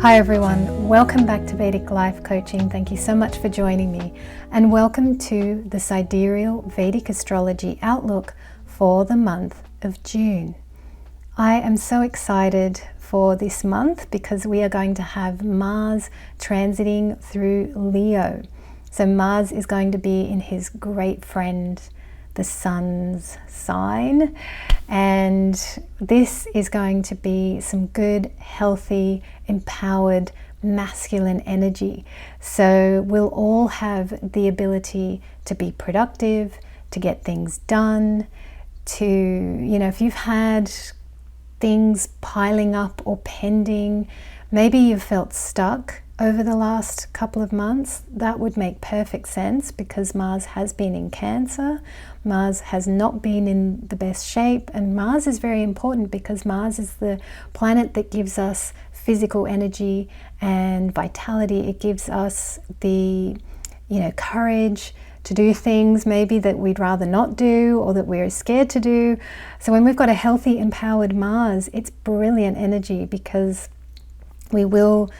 Hi everyone, welcome back to Vedic Life Coaching. Thank you so much for joining me, and welcome to the Sidereal Vedic Astrology Outlook for the month of June. I am so excited for this month because we are going to have Mars transiting through Leo. So Mars is going to be in his great friend, the Sun's sign, and this is going to be some good, healthy, empowered, masculine energy. So we'll all have the ability to be productive, to get things done, to, if you've had things piling up or pending, maybe you've felt stuck over the last couple of months, that would make perfect sense because Mars has been in Cancer. Mars has not been in the best shape, and Mars is very important because Mars is the planet that gives us physical energy and vitality. It gives us the, courage to do things maybe that we'd rather not do or that we're scared to do. So when we've got a healthy, empowered Mars, it's brilliant energy because we will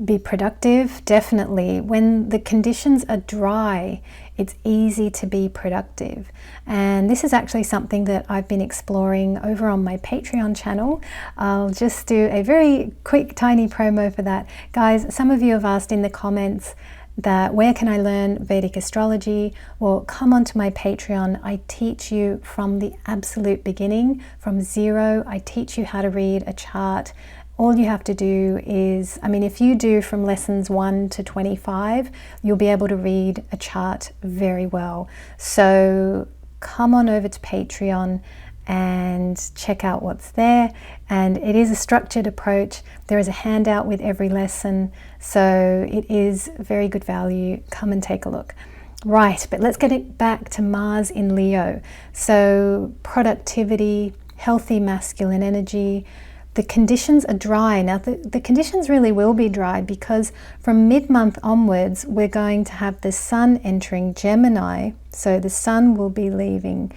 be productive, definitely. When the conditions are dry, it's easy to be productive. And this is actually something that I've been exploring over on my Patreon channel. I'll just do a very quick, tiny promo for that. Guys, some of you have asked in the comments that where can I learn Vedic astrology? Well, come onto my Patreon. I teach you from the absolute beginning, from zero. I teach you how to read a chart. All you have to do is, if you do from lessons 1 to 25, you'll be able to read a chart very well. So come on over to Patreon and check out what's there. And it is a structured approach. There is a handout with every lesson. So it is very good value. Come and take a look. Right, but let's get it back to Mars in Leo. So productivity, healthy masculine energy. The conditions are dry. Now, the conditions really will be dry because from mid-month onwards, we're going to have the Sun entering Gemini. So the Sun will be leaving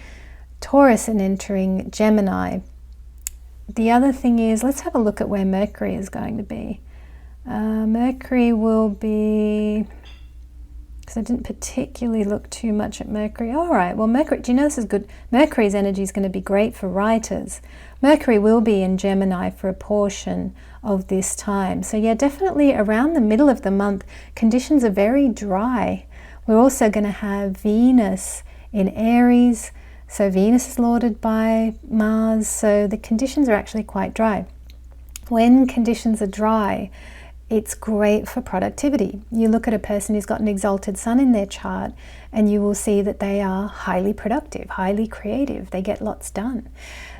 Taurus and entering Gemini. The other thing is, let's have a look at where Mercury is going to be. Mercury will be, because I didn't particularly look too much at Mercury. All right, well, Mercury, do you know this is good? Mercury's energy is going to be great for writers. Mercury will be in Gemini for a portion of this time. So yeah, definitely around the middle of the month, conditions are very dry. We're also going to have Venus in Aries. So Venus is lorded by Mars. So the conditions are actually quite dry. When conditions are dry, it's great for productivity. You look at a person who's got an exalted sun in their chart and you will see that they are highly productive, highly creative. They get lots done.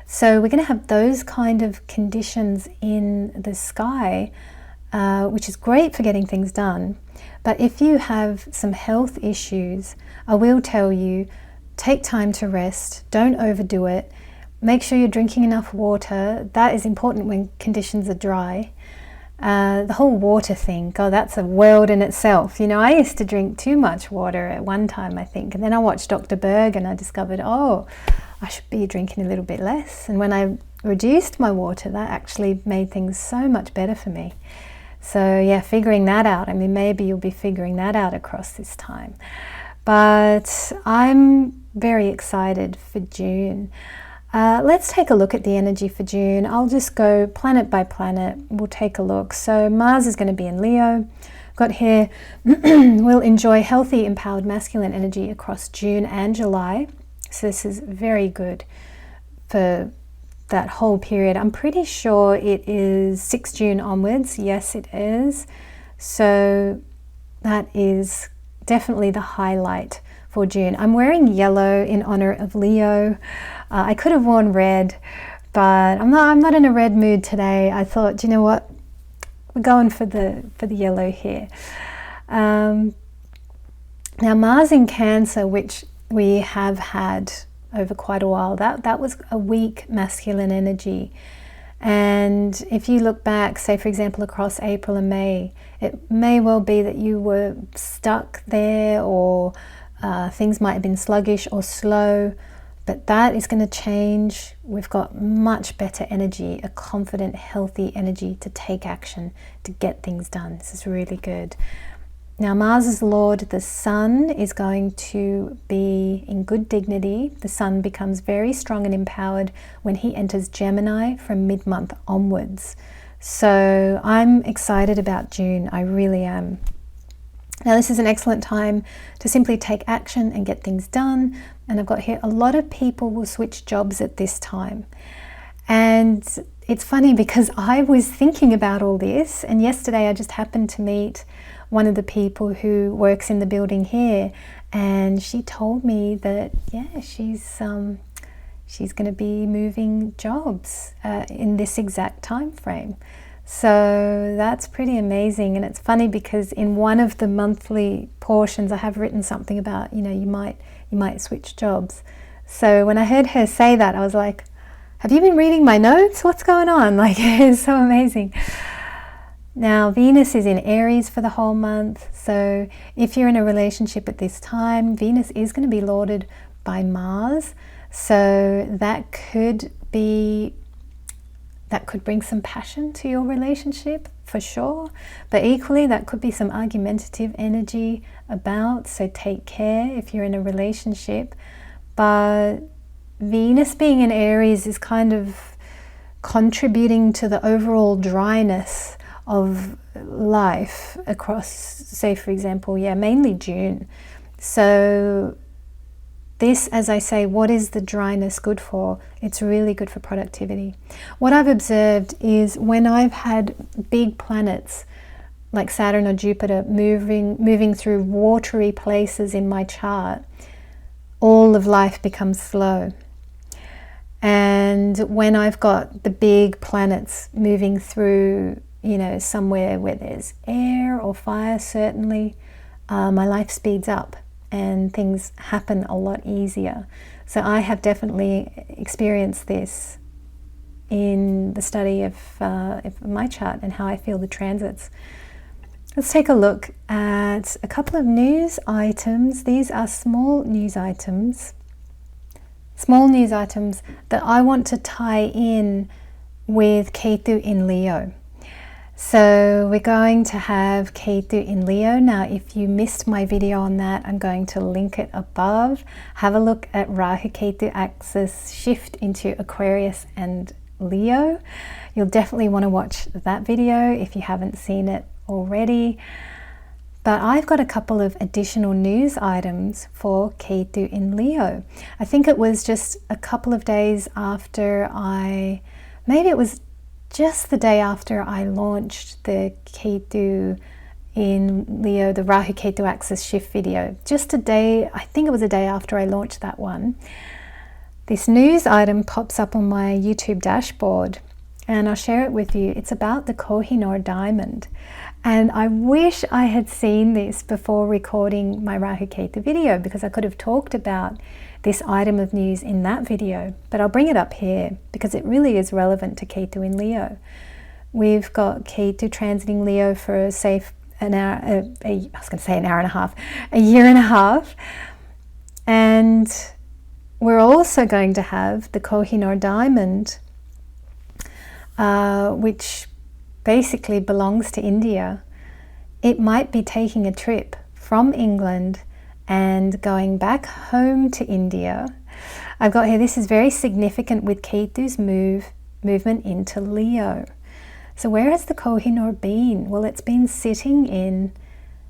So we're going to have those kind of conditions in the sky, which is great for getting things done. But if you have some health issues, I will tell you, take time to rest. Don't overdo it. Make sure you're drinking enough water. That is important when conditions are dry. The whole water thing, God, that's a world in itself. I used to drink too much water at one time, I think. And then I watched Dr. Berg and I discovered, I should be drinking a little bit less. And when I reduced my water, that actually made things so much better for me. So yeah, figuring that out. Maybe you'll be figuring that out across this time. But I'm very excited for June. Let's take a look at the energy for June. I'll just go planet by planet. We'll take a look. So Mars is going to be in Leo. Got here, we'll enjoy healthy, empowered masculine energy across June and July. So this is very good for that whole period. I'm pretty sure it is 6 June onwards. Yes, it is. So that is definitely the highlight for June. I'm wearing yellow in honor of Leo. I could have worn red, but I'm not in a red mood today. I thought, you know what? We're going for the yellow here. Now Mars in Cancer, which we have had over quite a while, that was a weak masculine energy. And if you look back, say for example across April and May, it may well be that you were stuck there, or things might have been sluggish or slow. But that is going to change. We've got much better energy, a confident, healthy energy to take action, to get things done. This is really good. Now, Mars's Lord, the Sun, is going to be in good dignity. The Sun becomes very strong and empowered when he enters Gemini from mid-month onwards. So I'm excited about June. I really am. Now, this is an excellent time to simply take action and get things done. And I've got here, a lot of people will switch jobs at this time. And it's funny because I was thinking about all this, and yesterday I just happened to meet one of the people who works in the building here, and she told me that, yeah, she's going to be moving jobs in this exact time frame. So that's pretty amazing. And it's funny because in one of the monthly portions I have written something about, you might switch jobs. So when I heard her say that, I was like, have you been reading my notes? What's going on? Like, it's so amazing. Now, Venus is in Aries for the whole month. So if you're in a relationship at this time, Venus is going to be lorded by Mars. So that could bring some passion to your relationship, for sure. But equally, that could be some argumentative energy about. So take care if you're in a relationship. But Venus being in Aries is kind of contributing to the overall dryness of life across, say, for example, mainly June. So this, as I say, what is the dryness good for? It's really good for productivity. What I've observed is when I've had big planets like Saturn or Jupiter moving through watery places in my chart, all of life becomes slow. And when I've got the big planets moving through, somewhere where there's air or fire, certainly, my life speeds up and things happen a lot easier. So I have definitely experienced this in the study of my chart and how I feel the transits. Let's take a look at a couple of news items. These are small news items that I want to tie in with Ketu in Leo. So we're going to have Ketu in Leo. Now, if you missed my video on that, I'm going to link it above. Have a look at Rahu Ketu axis shift into Aquarius and Leo. You'll definitely want to watch that video if you haven't seen it already. But I've got a couple of additional news items for Ketu in Leo. I think it was just a couple of days after maybe it was just the day after I launched the Ketu in Leo, the Rahu Ketu axis shift video. Just a day, I think it was a day after I launched that one. This news item pops up on my YouTube dashboard, and I'll share it with you. It's about the Kohinoor diamond. And I wish I had seen this before recording my Rahu Ketu video, because I could have talked about this item of news in that video. But I'll bring it up here because it really is relevant to Ketu in Leo. We've got Ketu transiting Leo for, say, an hour and a half. And we're also going to have the Kohinoor diamond, which basically belongs to India. It might be taking a trip from England and going back home to India. I've got here, this is very significant with Ketu's movement into Leo. So where has the Kohinoor been? Well, it's been sitting in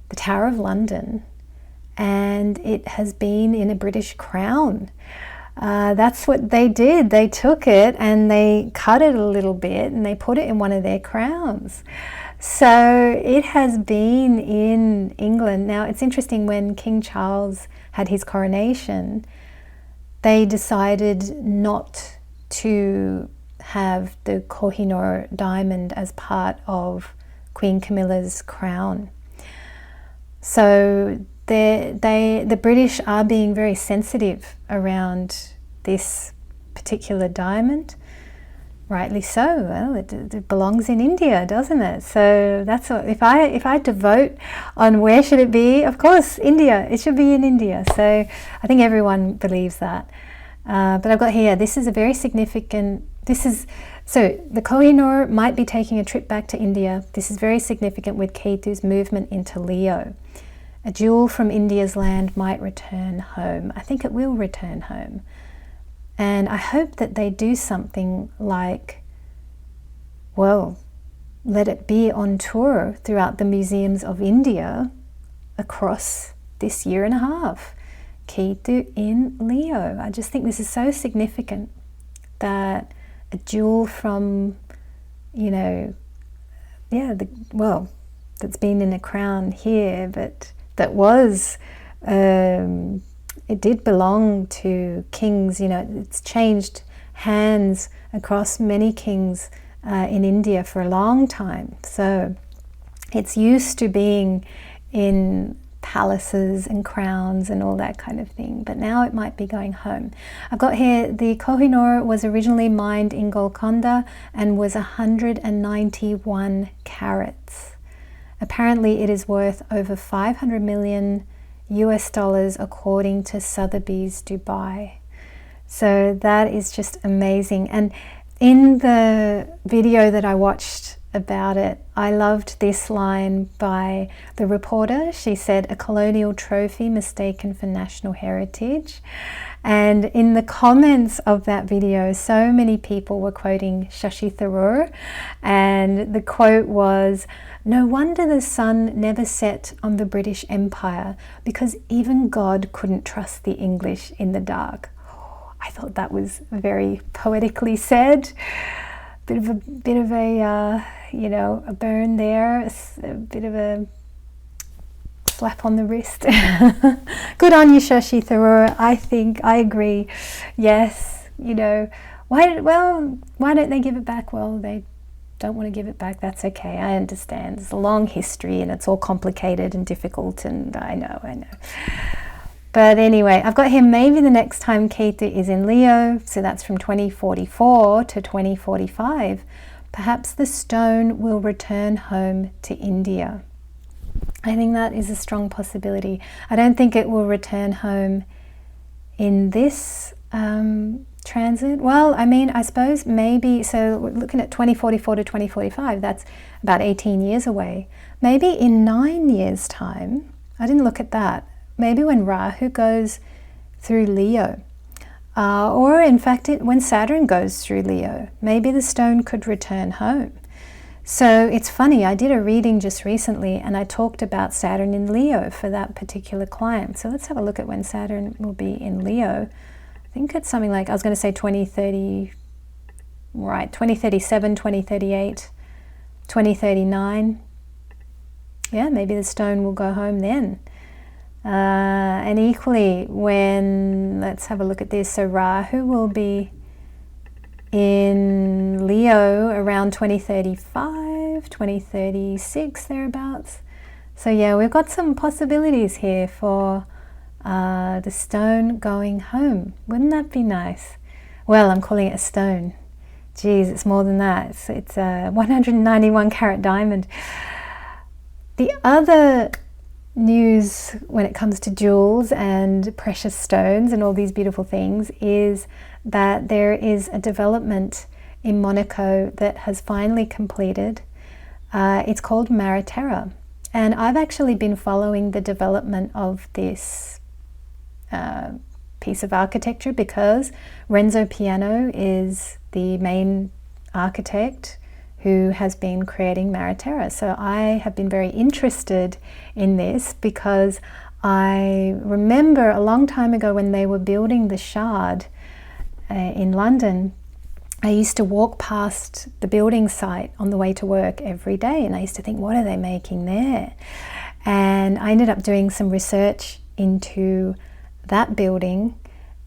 the Tower of London, and it has been in a British crown. That's what they did. They took it and they cut it a little bit and they put it in one of their crowns. So it has been in England. Now, it's interesting, when King Charles had his coronation, they decided not to have the Kohinoor diamond as part of Queen Camilla's crown. So the British are being very sensitive around this particular diamond. Rightly so. Well, it belongs in India, doesn't it? So that's what, if I had to vote on where should it be, of course, India. It should be in India. So I think everyone believes that. But I've got here, this is a very significant, so the Kohinoor might be taking a trip back to India. This is very significant with Ketu's movement into Leo. A jewel from India's land might return home. I think it will return home. And I hope that they do something like, well, let it be on tour throughout the museums of India across this year and a half. Ketu in Leo. I just think this is so significant that a jewel from, you know, that's been in a crown here, but that was, it did belong to kings. You know, it's changed hands across many kings in India for a long time. So it's used to being in palaces and crowns and all that kind of thing, but now it might be going home. I've got here, the Kohinoor was originally mined in Golconda and was 191 carats. Apparently it is worth over 500 million US dollars according to Sotheby's Dubai. So that is just amazing. And in the video that I watched about it, I loved this line by the reporter. She said, "A colonial trophy mistaken for national heritage." And in the comments of that video, so many people were quoting Shashi Tharoor, and the quote was, "No wonder the sun never set on the British Empire, because even God couldn't trust the English in the dark." I thought that was very poetically said. Bit of a you know, a burn there, a bit of a slap on the wrist. Good on you, Shashi Tharoor. I agree. Yes, you know, why don't they give it back? Well, they don't want to give it back. That's okay. I understand. It's a long history and it's all complicated and difficult, and I know. But anyway, I've got here, maybe the next time Ketu is in Leo, so that's from 2044 to 2045, perhaps the stone will return home to India. I think that is a strong possibility. I don't think it will return home in this transit. Well, I mean, I suppose maybe, so we're looking at 2044 to 2045, that's about 18 years away. Maybe in 9 years' time, I didn't look at that, maybe when Rahu goes through Leo, or in fact when Saturn goes through Leo, maybe the stone could return home. So it's funny, I did a reading just recently and I talked about Saturn in Leo for that particular client. So let's have a look at when Saturn will be in Leo. I think it's something like, I was going to say 2030, right, 2037, 2038, 2039. Yeah, maybe the stone will go home then. And equally when, let's have a look at this, so Rahu will be in Leo around 2035, 2036, thereabouts. So yeah, we've got some possibilities here for the stone going home. Wouldn't that be nice? Well, I'm calling it a stone. Geez, it's more than that. It's a 191 carat diamond. The other news when it comes to jewels and precious stones and all these beautiful things is that there is a development in Monaco that has finally completed. It's called Mariterra, and I've actually been following the development of this piece of architecture because Renzo Piano is the main architect who has been creating Mariterra. So I have been very interested in this because I remember a long time ago when they were building the Shard in London, I used to walk past the building site on the way to work every day, and I used to think, what are they making there? And I ended up doing some research into that building,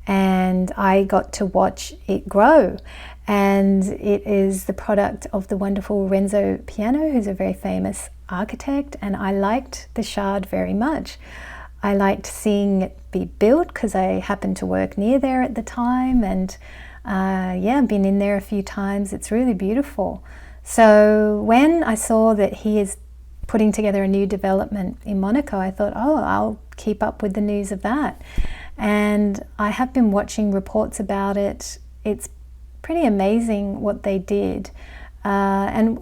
and I got to watch it grow. And it is the product of the wonderful Renzo Piano, who's a very famous architect, and I liked the Shard very much. I liked seeing it be built because I happened to work near there at the time, and yeah, been in there a few times. It's really beautiful. So when I saw that he is putting together a new development in Monaco, I thought, oh, I'll keep up with the news of that. And I have been watching reports about it. It's pretty amazing what they did. And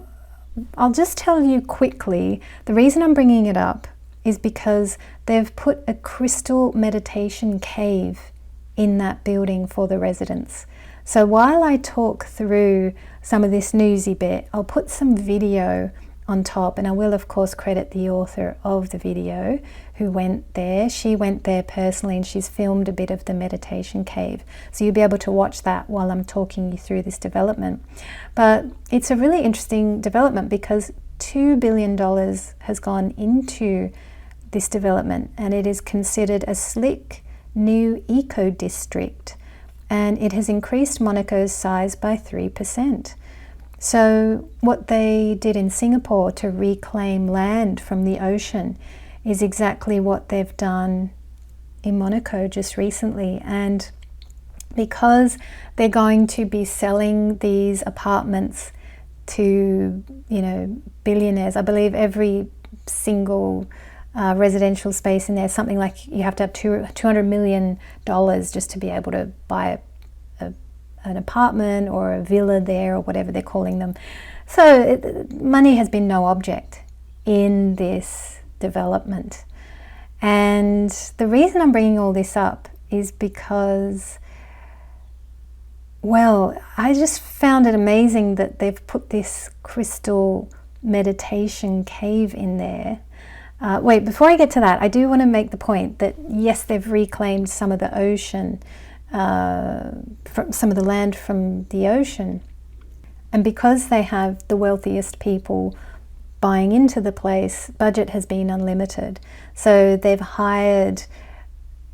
I'll just tell you quickly, the reason I'm bringing it up is because they've put a crystal meditation cave in that building for the residents. So while I talk through some of this newsy bit, I'll put some video on top, and I will of course credit the author of the video who went there. She went there personally and she's filmed a bit of the meditation cave. So you'll be able to watch that while I'm talking you through this development. But it's a really interesting development because $2 billion has gone into this development, and it is considered a slick new eco district, and it has increased Monaco's size by 3%. So what they did in Singapore to reclaim land from the ocean is exactly what they've done in Monaco just recently. And because they're going to be selling these apartments to, billionaires, I believe every single residential space in there, something like you have to have $200 million just to be able to buy an apartment or a villa there, or whatever they're calling them. So money has been no object in this development. And the reason I'm bringing all this up is because, well, I just found it amazing that they've put this crystal meditation cave in there. Wait, before I get to that, I do want to make the point that yes, they've reclaimed some of the ocean, from some of the land from the ocean, and because they have the wealthiest people buying into the place, budget has been unlimited. So they've hired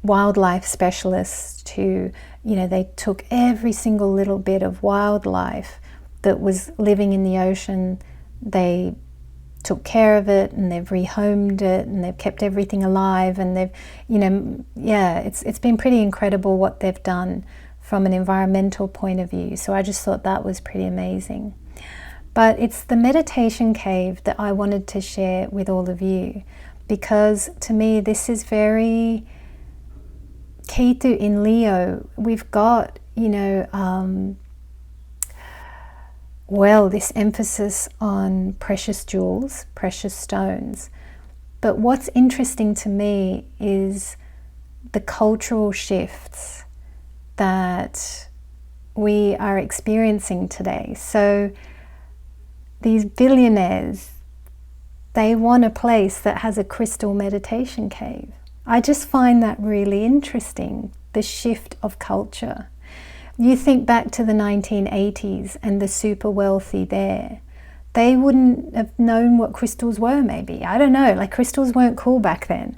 wildlife specialists to, they took every single little bit of wildlife that was living in the ocean, they took care of it, and they've rehomed it, and they've kept everything alive, and they've, it's been pretty incredible what they've done from an environmental point of view. So I just thought that was pretty amazing. But it's the meditation cave that I wanted to share with all of you, because to me this is very Ketu in Leo. We've got, this emphasis on precious jewels, precious stones. But what's interesting to me is the cultural shifts that we are experiencing today. So these billionaires, they want a place that has a crystal meditation cave. I just find that really interesting, the shift of culture. You think back to the 1980s and the super wealthy there. They wouldn't have known what crystals were, maybe. I don't know, like crystals weren't cool back then.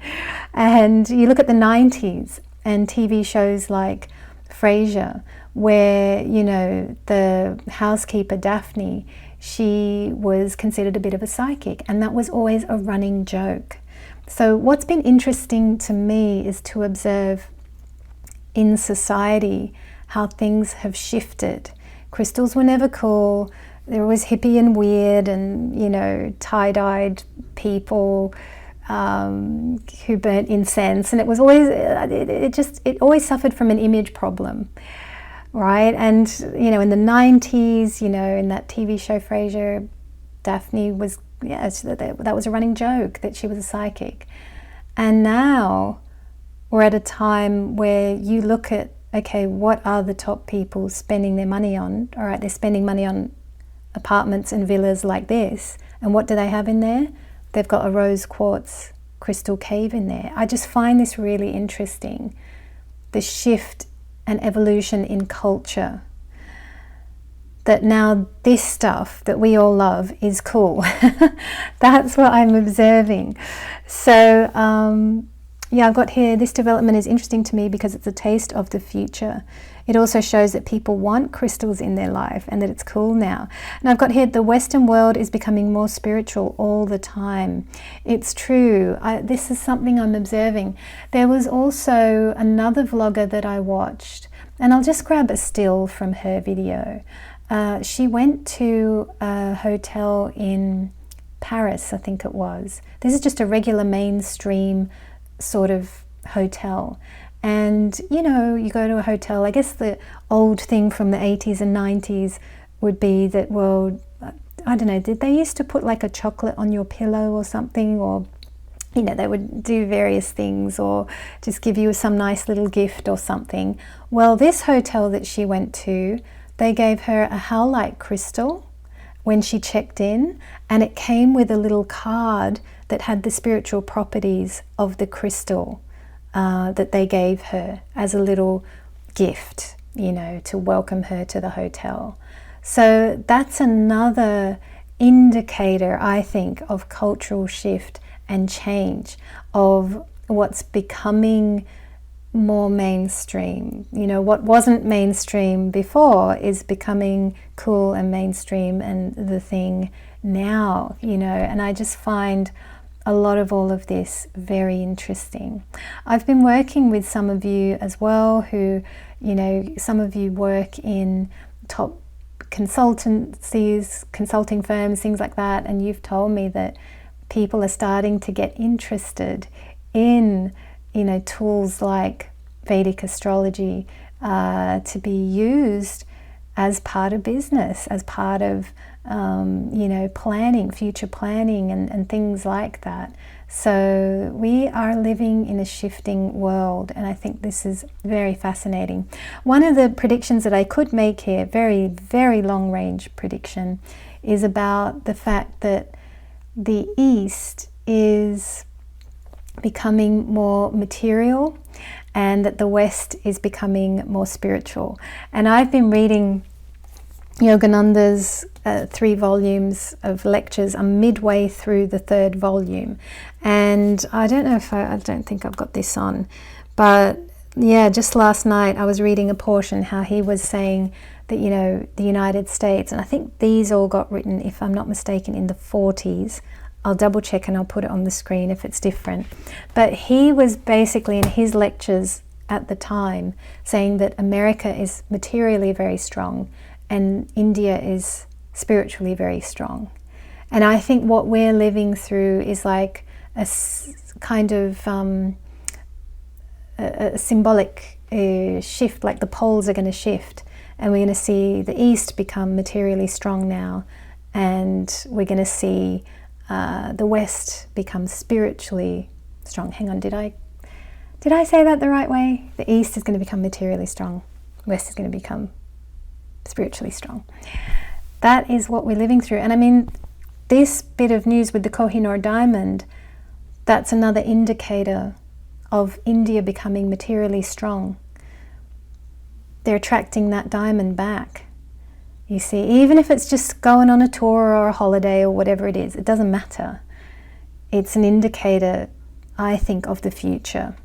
And you look at the 90s and TV shows like Frasier, where, the housekeeper Daphne, she was considered a bit of a psychic, and that was always a running joke. So what's been interesting to me is to observe in society how things have shifted. Crystals were never cool. There was hippie and weird and, tie-dyed people who burnt incense. And it was always, it always suffered from an image problem, right? And, in the 90s, in that TV show Frasier, Daphne was, that was a running joke that she was a psychic. And now we're at a time where you look at, okay, what are the top people spending their money on? All right, they're spending money on apartments and villas like this. And what do they have in there? They've got a rose quartz crystal cave in there. I just find this really interesting, the shift and evolution in culture. That now this stuff that we all love is cool. That's what I'm observing. So, I've got here, this development is interesting to me because it's a taste of the future. It also shows that people want crystals in their life and that it's cool now. And I've got here, the Western world is becoming more spiritual all the time. It's true. This is something I'm observing. There was also another vlogger that I watched, and I'll just grab a still from her video. She went to a hotel in Paris, I think it was. This is just a regular mainstream sort of hotel, And, you know, you go to a hotel, I guess the old thing from the 80s and 90s would be that, well, I don't know, did they used to put like a chocolate on your pillow or something? Or, you know, they would do various things, or just give you some nice little gift or something. Well, this hotel that she went to, they gave her a howlite crystal when she checked in, and it came with a little card that had the spiritual properties of the crystal that they gave her as a little gift, you know, to welcome her to the hotel. So that's another indicator, I think, of cultural shift and change, of what's becoming more mainstream. You know, what wasn't mainstream before is becoming cool and mainstream and the thing now, you know. And I just find a lot of all of this very interesting. I've been working with some of you as well who, you know, some of you work in top consultancies, consulting firms, things like that, and you've told me that people are starting to get interested in, you know, tools like Vedic astrology to be used as part of business, as part of you know, planning, future planning and things like that. So we are living in a shifting world, and I think this is very fascinating. One of the predictions that I could make here, very, very long range prediction, is about the fact that the East is becoming more material and that the West is becoming more spiritual. And I've been reading Yogananda's 3 volumes of lectures. I'm midway through the 3rd volume, and I don't know if I don't think I've got this on, but yeah, just last night I was reading a portion how he was saying that, you know, the United States, and I think these all got written, if I'm not mistaken, in the 40s. I'll double check and I'll put it on the screen if it's different. But he was basically in his lectures at the time saying that America is materially very strong and India is spiritually very strong. And I think what we're living through is like a kind of a symbolic shift, like the poles are going to shift, and we're going to see the East become materially strong now, and we're going to see the West become spiritually strong. Hang on, did I say that the right way? The East is going to become materially strong, West is going to become spiritually strong. That is what we're living through. And I mean, this bit of news with the Kohinoor diamond, that's another indicator of India becoming materially strong. They're attracting that diamond back. You see, even if it's just going on a tour or a holiday or whatever it is, it doesn't matter. It's an indicator, I think, of the future.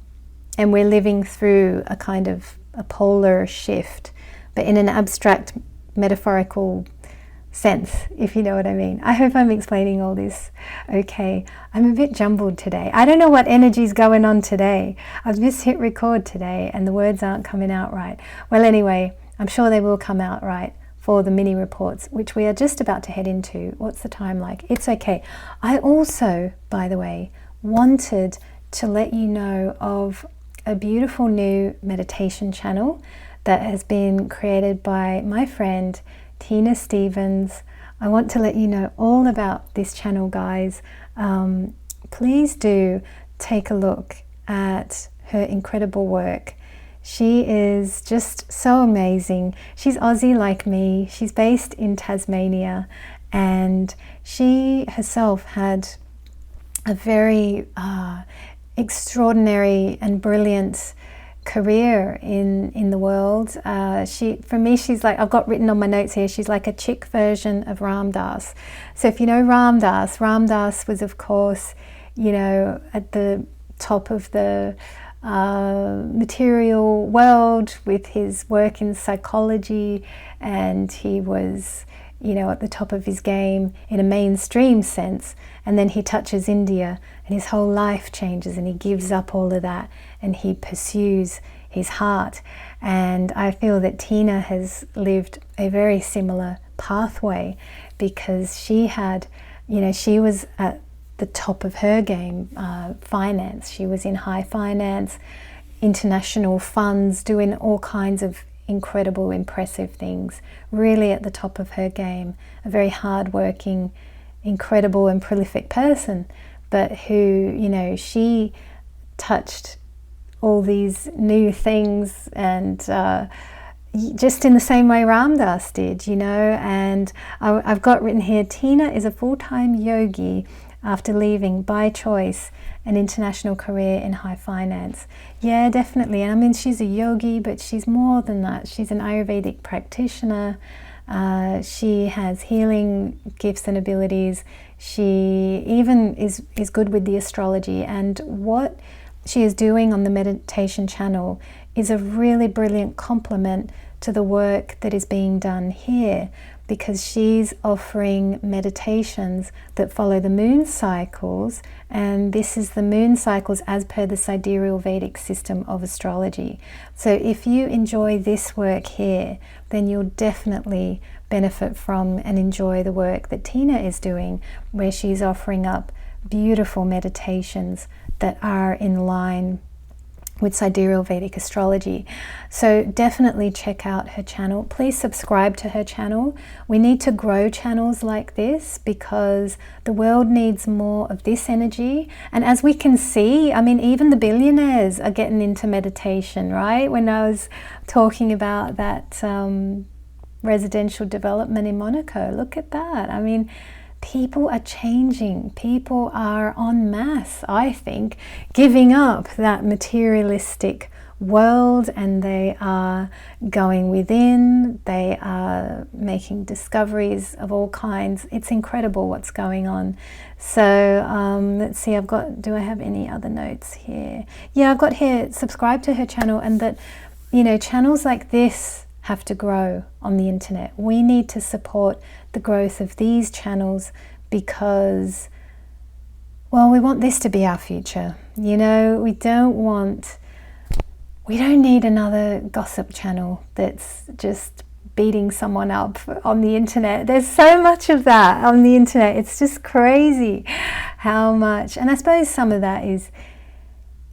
And we're living through a kind of a polar shift, but in an abstract, metaphorical sense, if you know what I mean. I hope I'm explaining all this okay. I'm a bit jumbled today. I don't know what energy's going on today. I've just hit record today and the words aren't coming out right. Well, anyway, I'm sure they will come out right for the mini reports, which we are just about to head into. What's the time like? It's okay. I also, by the way, wanted to let you know of a beautiful new meditation channel that has been created by my friend Tina Stevens. I want to let you know all about this channel, guys. Please do take a look at her incredible work. She is just so amazing. She's Aussie like me. She's based in Tasmania, and she herself had a very extraordinary and brilliant career in the world. For me, she's like, I've got written on my notes here, she's like a chick version of Ram Dass. So if you know Ram Dass was, of course, you know, at the top of the material world with his work in psychology, and he was, you know, at the top of his game in a mainstream sense, and then he touches India and his whole life changes and he gives up all of that and he pursues his heart. And I feel that Tina has lived a very similar pathway, because she had, you know, she was at the top of her game, finance. She was in high finance, international funds, doing all kinds of incredible, impressive things, really at the top of her game. A very hardworking, incredible and prolific person, but who, you know, she touched all these new things, and just in the same way Ram Dass did, you know. And I've got written here, Tina is a full-time yogi after leaving by choice an international career in high finance. Yeah, definitely. I mean, she's a yogi, but she's more than that. She's an Ayurvedic practitioner. She has healing gifts and abilities. She even is good with the astrology, and what she is doing on the meditation channel is a really brilliant complement to the work that is being done here, because she's offering meditations that follow the moon cycles, and this is the moon cycles as per the sidereal Vedic system of astrology. So if you enjoy this work here, then you'll definitely benefit from and enjoy the work that Tina is doing, where she's offering up beautiful meditations that are in line with sidereal Vedic astrology. So definitely check out her channel. Please subscribe to her channel. We need to grow channels like this because the world needs more of this energy. And as we can see, I mean, even the billionaires are getting into meditation, right? When I was talking about that residential development in Monaco, look at that. I mean, people are changing. People are en masse, I think, giving up that materialistic world, and they are going within. They are making discoveries of all kinds. It's incredible what's going on. So let's see, do I have any other notes here? Yeah, I've got here, subscribe to her channel, and that, you know, channels like this have to grow on the internet. We need to support the growth of these channels because, well, we want this to be our future. You know, we don't need another gossip channel that's just beating someone up on the internet. There's so much of that on the internet. It's just crazy how much, and I suppose some of that is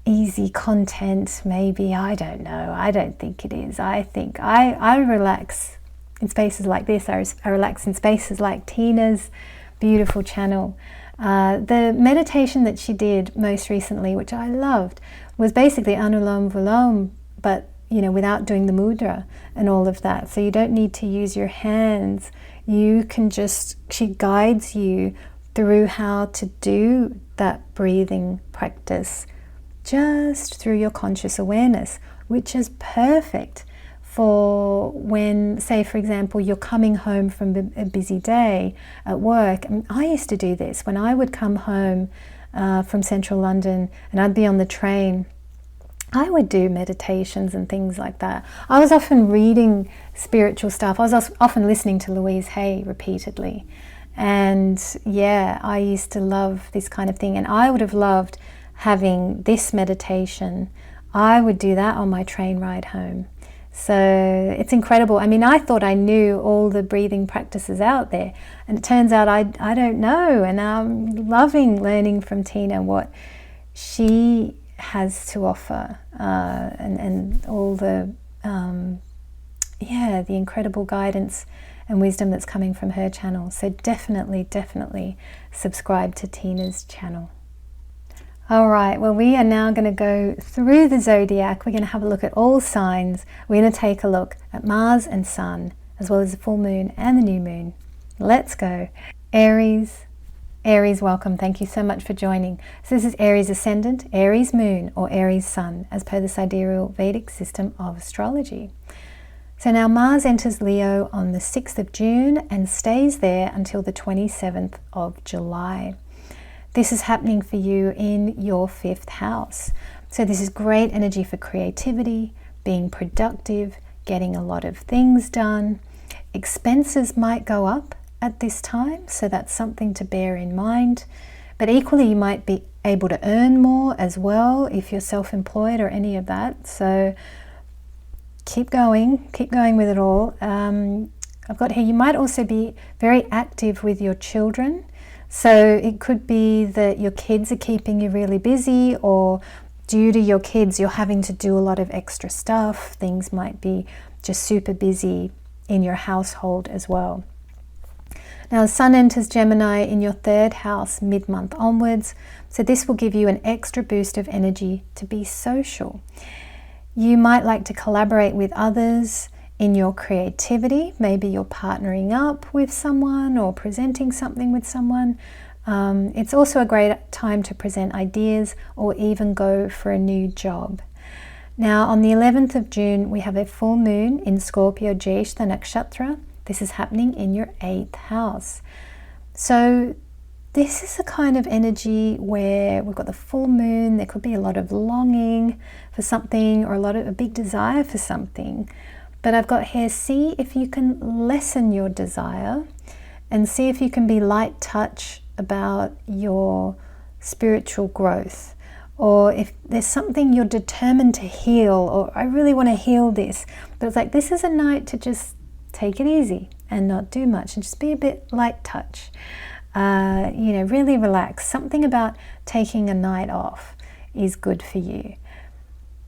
easy content, maybe. I don't know. I don't think it is. I think I relax in spaces like this. I relax in spaces like Tina's beautiful channel. The meditation that she did most recently, which I loved, was basically Anulam Vilom, but, you know, without doing the mudra and all of that. So you don't need to use your hands. You can just, she guides you through how to do that breathing practice just through your conscious awareness, which is perfect for when, say, for example, you're coming home from a busy day at work. And I used to do this when I would come home from central London and I'd be on the train. I would do meditations and things like that. I was often reading spiritual stuff. I was often listening to Louise Hay repeatedly. And yeah, I used to love this kind of thing. And I would have loved having this meditation. I would do that on my train ride home. So it's incredible. I mean, I thought I knew all the breathing practices out there, and it turns out I don't know. And I'm loving learning from Tina what she has to offer, and all the the incredible guidance and wisdom that's coming from her channel. So definitely subscribe to Tina's channel. All right, well, we are now going to go through the zodiac. We're going to have a look at all signs. We're going to take a look at Mars and Sun, as well as the full moon and the new moon. Let's go. Aries, welcome. Thank you so much for joining. So this is Aries ascendant, Aries moon, or Aries sun, as per the sidereal Vedic system of astrology. So now Mars enters Leo on the 6th of June and stays there until the 27th of July. This is happening for you in your 5th house. So this is great energy for creativity, being productive, getting a lot of things done. Expenses might go up at this time, so that's something to bear in mind. But equally, you might be able to earn more as well if you're self-employed or any of that. So keep going with it all. I've got here, you might also be very active with your children. So it could be that your kids are keeping you really busy, or due to your kids, you're having to do a lot of extra stuff. Things might be just super busy in your household as well. Now, the Sun enters Gemini in your 3rd house mid-month onwards, so this will give you an extra boost of energy to be social. You might like to collaborate with others in your creativity. Maybe you're partnering up with someone or presenting something with someone. It's also a great time to present ideas or even go for a new job. Now, on the 11th of June, we have a full moon in Scorpio Jyeshta Nakshatra. This is happening in your 8th house. So this is a kind of energy where we've got the full moon. There could be a lot of longing for something or a big desire for something. But I've got here, see if you can lessen your desire and see if you can be light touch about your spiritual growth. Or if there's something you're determined to heal, or I really want to heal this. But it's like, this is a night to just take it easy and not do much and just be a bit light touch. Really relax. Something about taking a night off is good for you.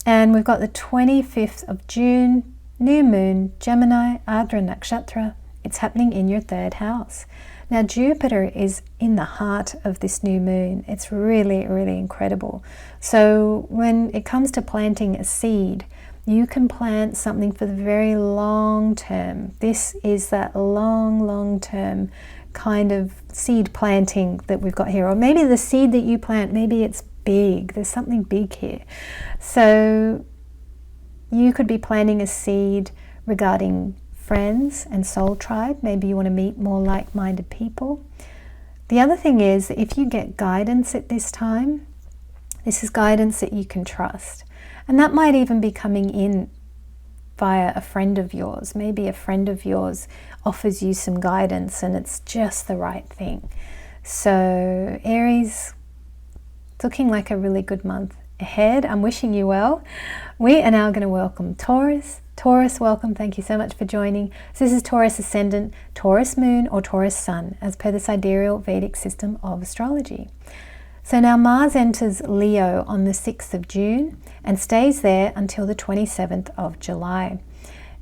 And we've got the 25th of June, new moon, Gemini, Ardra Nakshatra. It's happening in your 3rd house. Now, Jupiter is in the heart of this new moon. It's really, really incredible. So when it comes to planting a seed, you can plant something for the very long term. This is that long term kind of seed planting that we've got here. Or maybe the seed that you plant, maybe it's big. There's something big here. So you could be planting a seed regarding friends and soul tribe. Maybe you want to meet more like-minded people. The other thing is that if you get guidance at this time, this is guidance that you can trust. And that might even be coming in via a friend of yours. Maybe a friend of yours offers you some guidance and it's just the right thing. So Aries, it's looking like a really good month ahead. I'm wishing you well. We are now going to welcome Taurus. Taurus, welcome. Thank you so much for joining. So this is Taurus Ascendant, Taurus Moon, or Taurus Sun, as per the sidereal Vedic system of astrology. So now Mars enters Leo on the 6th of June and stays there until the 27th of July.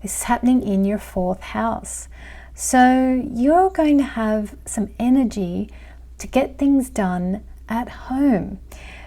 This is happening in your 4th house. So you're going to have some energy to get things done at home.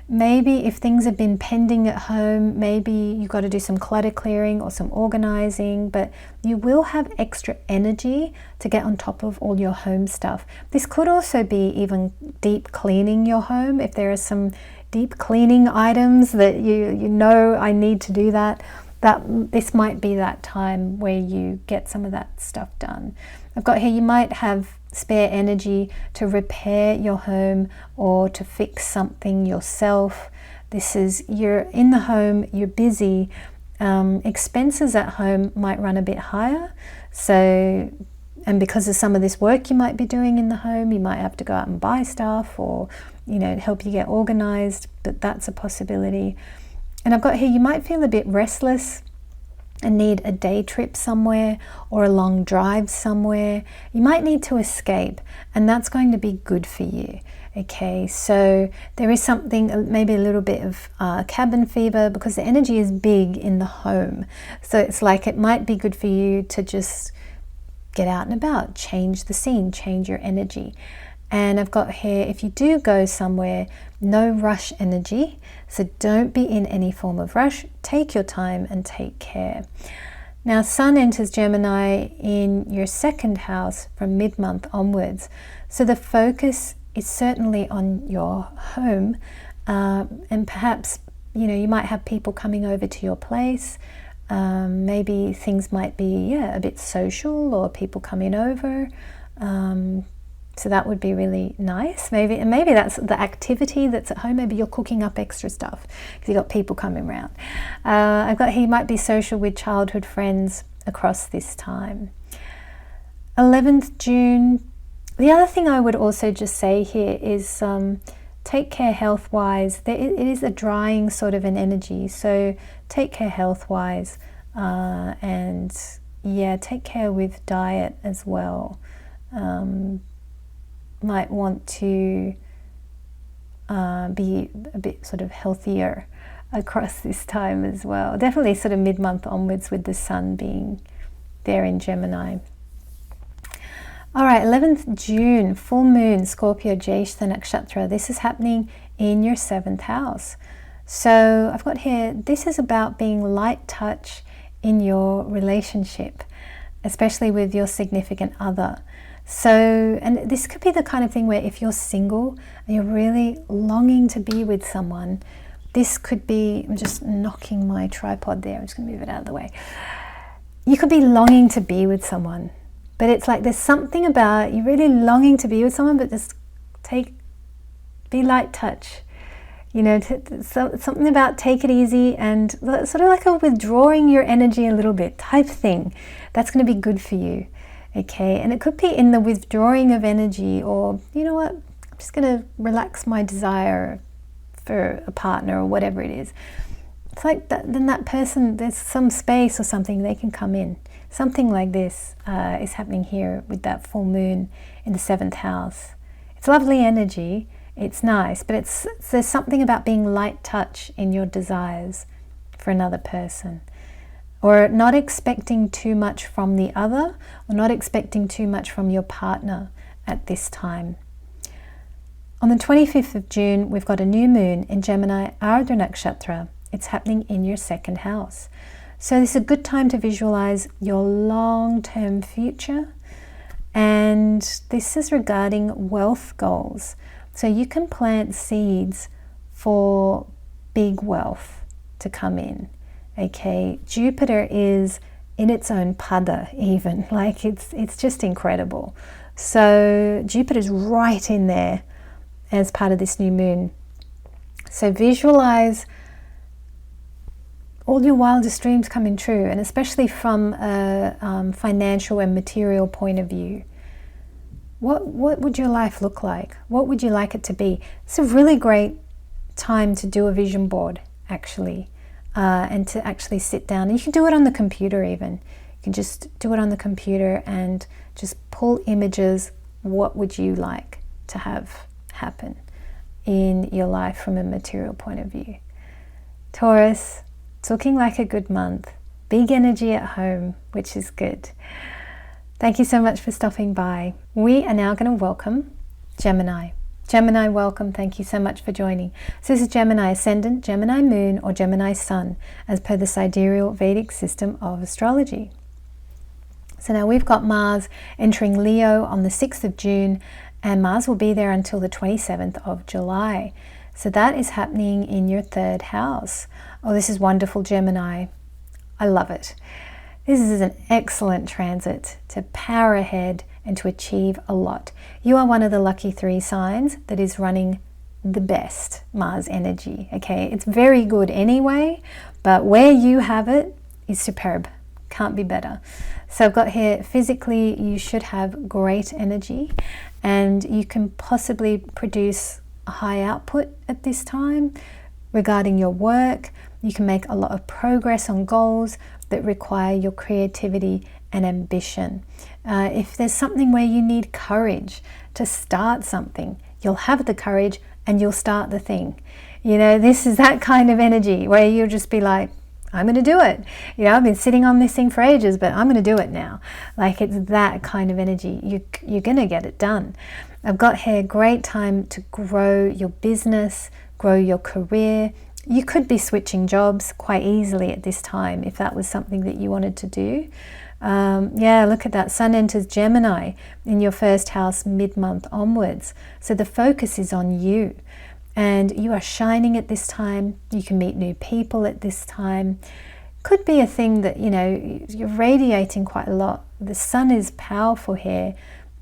Maybe if things have been pending at home, maybe you've got to do some clutter clearing or some organizing, but you will have extra energy to get on top of all your home stuff. This could also be even deep cleaning your home. If there are some deep cleaning items that you know I need to do that this might be that time where you get some of that stuff done. I've got here, you might have spare energy to repair your home or to fix something yourself. This is, you're in the home, you're busy. Expenses at home might run a bit higher. So, and because of some of this work you might be doing in the home, you might have to go out and buy stuff or, help you get organized, but that's a possibility. And I've got here, you might feel a bit restless and need a day trip somewhere or a long drive somewhere. You might need to escape, and that's going to be good for you. Okay, so there is something, maybe a little bit of cabin fever, because the energy is big in the home. So it's like it might be good for you to just get out and about, change the scene, change your energy. And I've got here, if you do go somewhere, no rush energy. So don't be in any form of rush. Take your time and take care. Now, Sun enters Gemini in your 2nd house from mid-month onwards. So the focus is certainly on your home. And perhaps, you might have people coming over to your place. Maybe things might be, a bit social, or people coming over. So that would be really nice. Maybe that's the activity that's at home. Maybe you're cooking up extra stuff because you've got people coming around. I've got here, you might be social with childhood friends across this time. 11th June. The other thing I would also just say here is take care health-wise. It is a drying sort of an energy. So take care health-wise. And take care with diet as well. Might want to be a bit sort of healthier across this time as well. Definitely sort of mid-month onwards with the sun being there in Gemini. All right, 11th June, full moon, Scorpio, Jyeshta Nakshatra. This is happening in your 7th house. So I've got here, this is about being light touch in your relationship, especially with your significant other. So, and this could be the kind of thing where if you're single and you're really longing to be with someone, this could be, I'm just knocking my tripod there, I'm just going to move it out of the way. You could be longing to be with someone, but it's like there's something about you're really longing to be with someone, but just be light touch. You know, something about take it easy and sort of like a withdrawing your energy a little bit type thing. That's going to be good for you. Okay, and it could be in the withdrawing of energy, or you know what, I'm just going to relax my desire for a partner or whatever it is. It's like that, then that person, there's some space or something, they can come in. Something like this is happening here with that full moon in the 7th house. It's lovely energy, it's nice, but there's something about being light touch in your desires for another person. Or not expecting too much from the other, or not expecting too much from your partner at this time. On the 25th of June, we've got a new moon in Gemini, Ardra Nakshatra. It's happening in your 2nd house. So this is a good time to visualize your long-term future. And this is regarding wealth goals. So you can plant seeds for big wealth to come in. Okay, Jupiter is in its own pada even, like it's just incredible. So Jupiter's right in there as part of this new moon. So visualize all your wildest dreams coming true, and especially from a financial and material point of view. What would your life look like? What would you like it to be? It's a really great time to do a vision board, actually. And to actually sit down. And you can do it on the computer even. You can just do it on the computer and just pull images. What would you like to have happen in your life from a material point of view? Taurus, it's looking like a good month. Big energy at home, which is good. Thank you so much for stopping by. We are now going to welcome Gemini. Gemini, welcome. Thank you so much for joining. So this is Gemini Ascendant, Gemini Moon, or Gemini Sun, as per the sidereal Vedic system of astrology. So now we've got Mars entering Leo on the 6th of June, and Mars will be there until the 27th of July. So that is happening in your 3rd house. Oh, this is wonderful, Gemini. I love it. This is an excellent transit to power ahead and to achieve a lot. You are one of the lucky 3 signs that is running the best Mars energy. Okay, it's very good anyway, but where you have it is superb. Can't be better. So I've got here, physically you should have great energy, and you can possibly produce a high output at this time regarding your work. You can make a lot of progress on goals that require your creativity and ambition. If there's something where you need courage to start something, you'll have the courage and you'll start the thing. You know, this is that kind of energy where you'll just be like, I'm going to do it. You know, I've been sitting on this thing for ages, but I'm going to do it now. Like, it's that kind of energy. You're going to get it done. I've got here, great time to grow your business, grow your career. You could be switching jobs quite easily at this time if that was something that you wanted to do. Yeah, look at that. Sun enters Gemini in your 1st house mid-month onwards. So the focus is on you, and you are shining at this time. You can meet new people at this time. Could be a thing that, you know, you're radiating quite a lot. The sun is powerful here.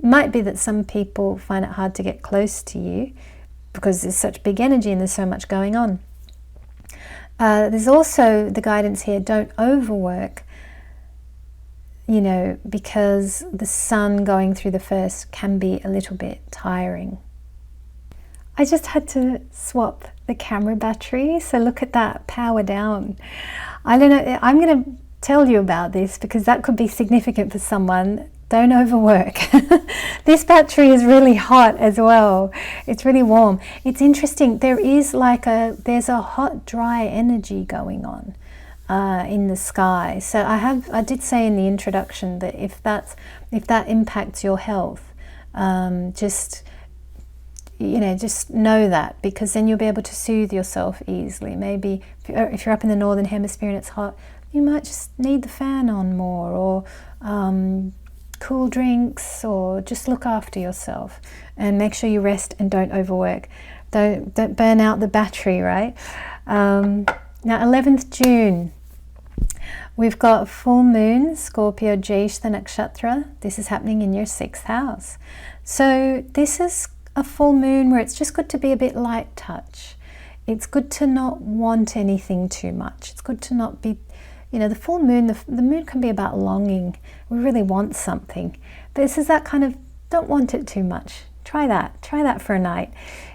Might be that some people find it hard to get close to you because there's such big energy and there's so much going on. There's also the guidance here, don't overwork, you know, because the sun going through the 1st can be a little bit tiring. I just had to swap the camera battery, so look at that, power down. I don't know, I'm going to tell you about this because that could be significant for someone. Don't overwork. This battery is really hot as well. It's really warm. It's interesting. There's a hot, dry energy going on in the sky. So I did say in the introduction that if that impacts your health, just know that, because then you'll be able to soothe yourself easily. Maybe if you're up in the northern hemisphere and it's hot, you might just need the fan on more, or cool drinks, or just look after yourself and make sure you rest and don't overwork. Don't burn out the battery, right? Now 11th June, we've got full moon, Scorpio Jyeshta Nakshatra. This is happening in your 6th house. So this is a full moon where it's just good to be a bit light touch. It's good to not want anything too much. It's good to not be, the full moon, the moon can be about longing. We really want something. This is that kind of, don't want it too much. Try that for a night,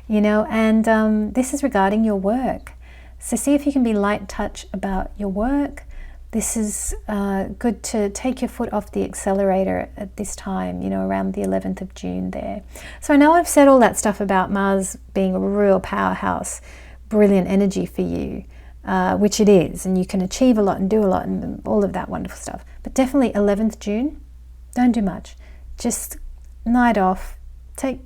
and this is regarding your work. So see if you can be light touch about your work. This is good to take your foot off the accelerator at this time, around the 11th of June there. So I know I've said all that stuff about Mars being a real powerhouse, brilliant energy for you, which it is, and you can achieve a lot and do a lot and all of that wonderful stuff. But definitely 11th June, don't do much. Just night off, take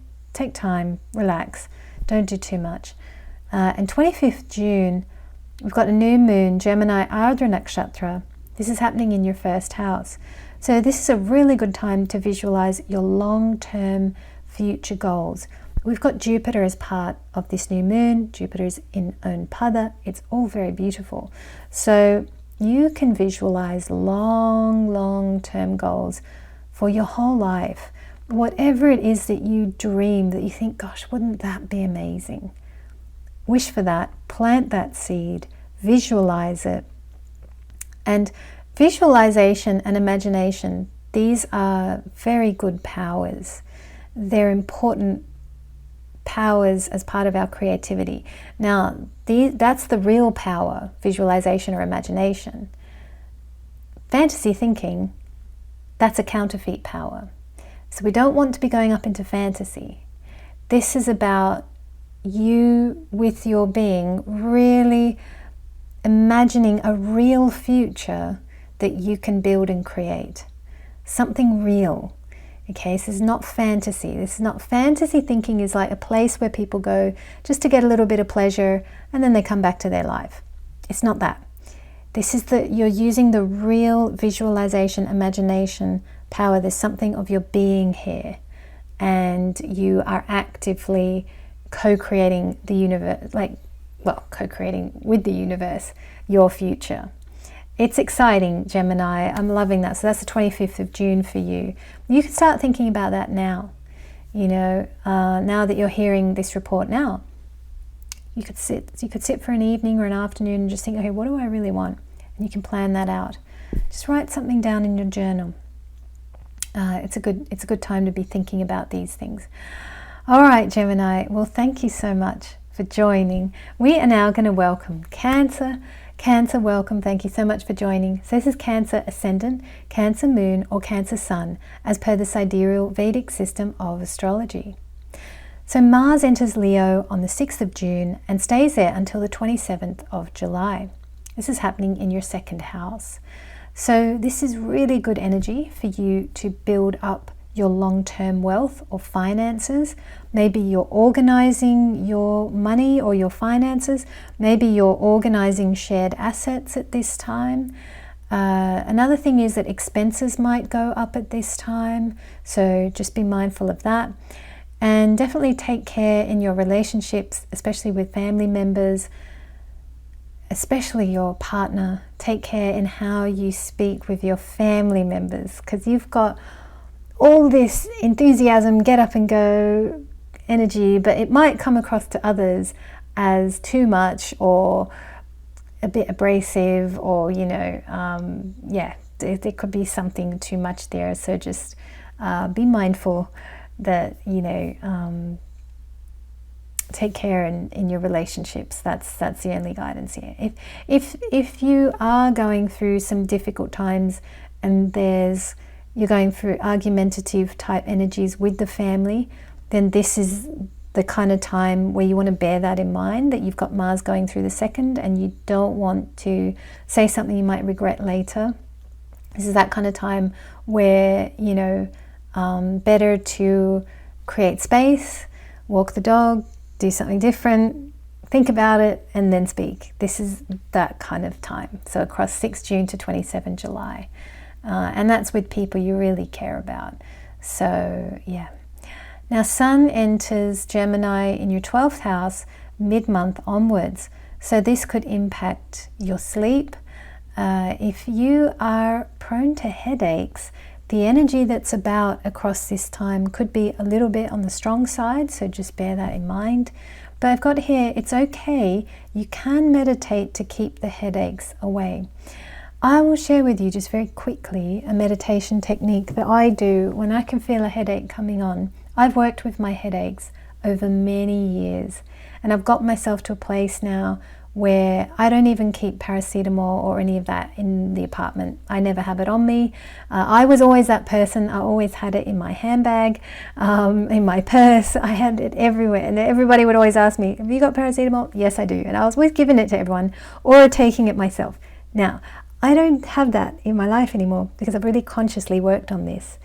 time, relax, don't do too much. And 25th June, we've got a new moon, Gemini Ardra Nakshatra. This is happening in your 1st house. So this is a really good time to visualize your long-term future goals. We've got Jupiter as part of this new moon. Jupiter's in own pada. It's all very beautiful. So you can visualize long-term goals for your whole life. Whatever it is that you dream, that you think, gosh, wouldn't that be amazing? Wish for that, plant that seed, visualize it. And visualization and imagination, these are very good powers. They're important powers as part of our creativity. Now, that's the real power, visualization or imagination. Fantasy thinking, that's a counterfeit power. So we don't want to be going up into fantasy. This is about you with your being really imagining a real future that you can build and create. Something real. Okay, this is not fantasy. This is not fantasy thinking. Is like a place where people go just to get a little bit of pleasure and then they come back to their life. It's not that. This is you're using the real visualization, imagination power. There's something of your being here, and you are actively co-creating the universe, co-creating with the universe your future. It's exciting, Gemini. I'm loving that. So that's the 25th of June for you. You can start thinking about that now. Now that you're hearing this report now, you could sit for an evening or an afternoon and just think, okay, what do I really want? And you can plan that out. Just write something down in your journal. It's a good time to be thinking about these things. All right, Gemini. Well, thank you so much for joining. We are now going to welcome Cancer. Cancer, welcome. Thank you so much for joining. So this is Cancer Ascendant, Cancer Moon, or Cancer Sun, as per the sidereal Vedic system of astrology. So Mars enters Leo on the 6th of June and stays there until the 27th of July. This is happening in your 2nd house. So this is really good energy for you to build up your long-term wealth or finances. Maybe you're organizing your money or your finances. Maybe you're organizing shared assets at this time. Another thing is that expenses might go up at this time, so just be mindful of that. And definitely take care in your relationships, especially with family members, especially your partner. Take care in how you speak with your family members, because you've got all this enthusiasm, get up and go energy, but it might come across to others as too much or a bit abrasive, or there could be something too much there. So just be mindful that take care in your relationships. That's the only guidance here. If you are going through some difficult times and there's you're going through argumentative type energies with the family, then this is the kind of time where you want to bear that in mind, that you've got Mars going through the second and you don't want to say something you might regret later. This is that kind of time where, you know, better to create space, walk the dog, do something different, think about it, and then speak. This is that kind of time. So across 6 June to 27 July. And that's with people you really care about. So, yeah. Now, Sun enters Gemini in your 12th house mid-month onwards. So this could impact your sleep. If you are prone to headaches, the energy that's about across this time could be a little bit on the strong side, so just bear that in mind. But I've got here, it's okay, you can meditate to keep the headaches away. I will share with you just very quickly a meditation technique that I do when I can feel a headache coming on. I've worked with my headaches over many years, and I've got myself to a place now where I don't even keep paracetamol or any of that in the apartment. I never have it on me. I was always that person. I always had it in my handbag, in my purse. I had it everywhere, and everybody would always ask me, have you got paracetamol? Yes, I do. And I was always giving it to everyone or taking it myself. Now, I don't have that in my life anymore because I've really consciously worked on this.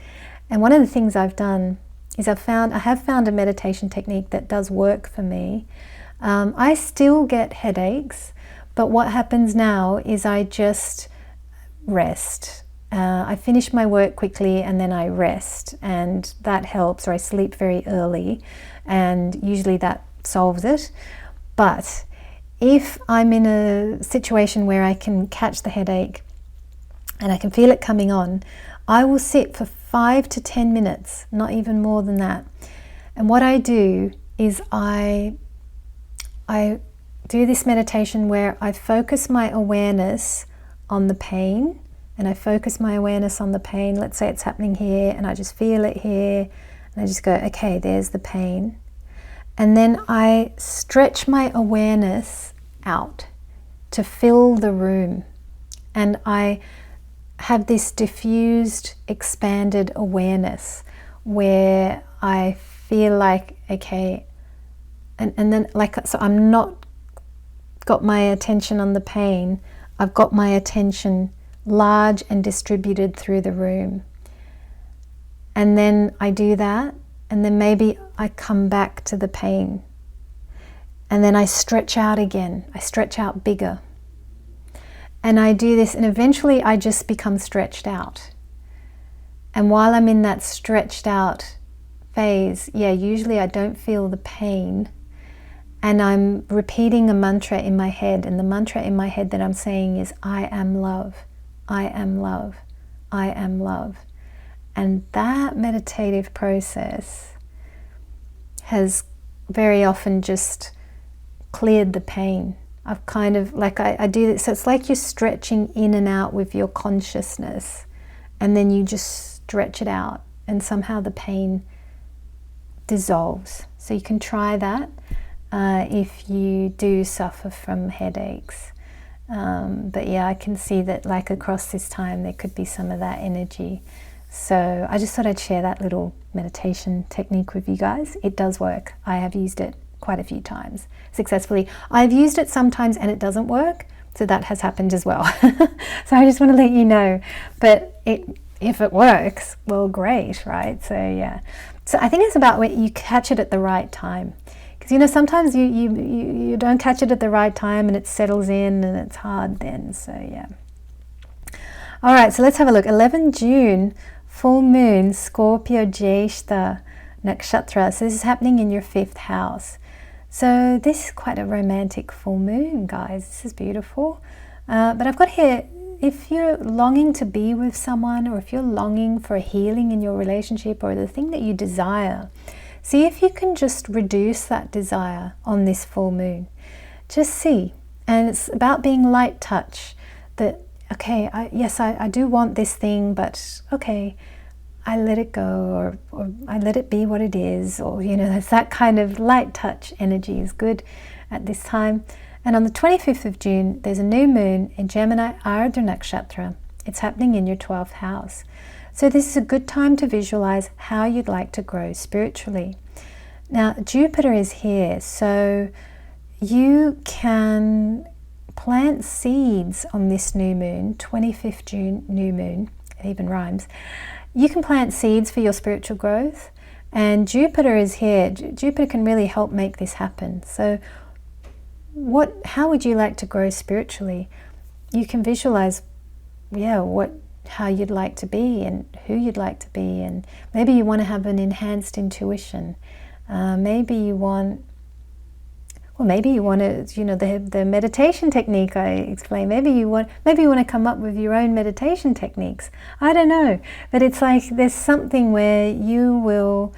And one of the things I've done is I have found a meditation technique that does work for me. I still get headaches, but what happens now is I just rest. I finish my work quickly and then I rest, and that helps, or I sleep very early, and usually that solves it. But if I'm in a situation where I can catch the headache and I can feel it coming on, I will sit for 5 to 10 minutes, not even more than that. And what I do is I do this meditation where I focus my awareness on the pain, and I focus my awareness on the pain. Let's say it's happening here and I just feel it here, and I just go, okay, there's the pain. And then I stretch my awareness out to fill the room, and I have this diffused, expanded awareness where I feel like, okay, and then like, so I'm not got my attention on the pain, I've got my attention large and distributed through the room. And then I do that, and then maybe I come back to the pain, and then I stretch out again, I stretch out bigger. And I do this, and eventually I just become stretched out. And while I'm in that stretched out phase, usually I don't feel the pain, and I'm repeating a mantra in my head, and the mantra in my head that I'm saying is, I am love, I am love, I am love. And that meditative process has very often just cleared the pain. I've kind of, like I do this, so it's like you're stretching in and out with your consciousness, and then you just stretch it out, and somehow the pain dissolves. So you can try that if you do suffer from headaches. But yeah, I can see that like across this time there could be some of that energy. So I just thought I'd share that little meditation technique with you guys. It does work. I have used it quite a few times successfully. I've used it sometimes and it doesn't work, so that has happened as well. So I just want to let you know, but if it works, well, great, right? So yeah, so I think it's about when you catch it at the right time, because you know sometimes you don't catch it at the right time and it settles in and it's hard then. So yeah. All right, so let's have a look. 11 June, full moon, Scorpio Jyeshta Nakshatra. So this is happening in your 5th house. So this is quite a romantic full moon, guys. This is beautiful. But I've got here, if you're longing to be with someone, or if you're longing for a healing in your relationship, or the thing that you desire, see if you can just reduce that desire on this full moon. Just see. And it's about being light touch. That, okay, I do want this thing, but okay, I let it go, or I let it be what it is, or you know, it's that kind of light touch energy is good at this time. And on the 25th of June, there's a new moon in Gemini Ardha Nakshatra. It's happening in your 12th house. So this is a good time to visualize how you'd like to grow spiritually. Now, Jupiter is here, so you can plant seeds on this new moon, 25th June new moon, it even rhymes. You can plant seeds for your spiritual growth, and Jupiter is here. Jupiter can really help make this happen. So how would you like to grow spiritually? You can visualize, how you'd like to be and who you'd like to be, and maybe you want to have an enhanced intuition. Maybe you want to, the meditation technique I explained. Maybe you want to come up with your own meditation techniques. I don't know, but it's like there's something where you will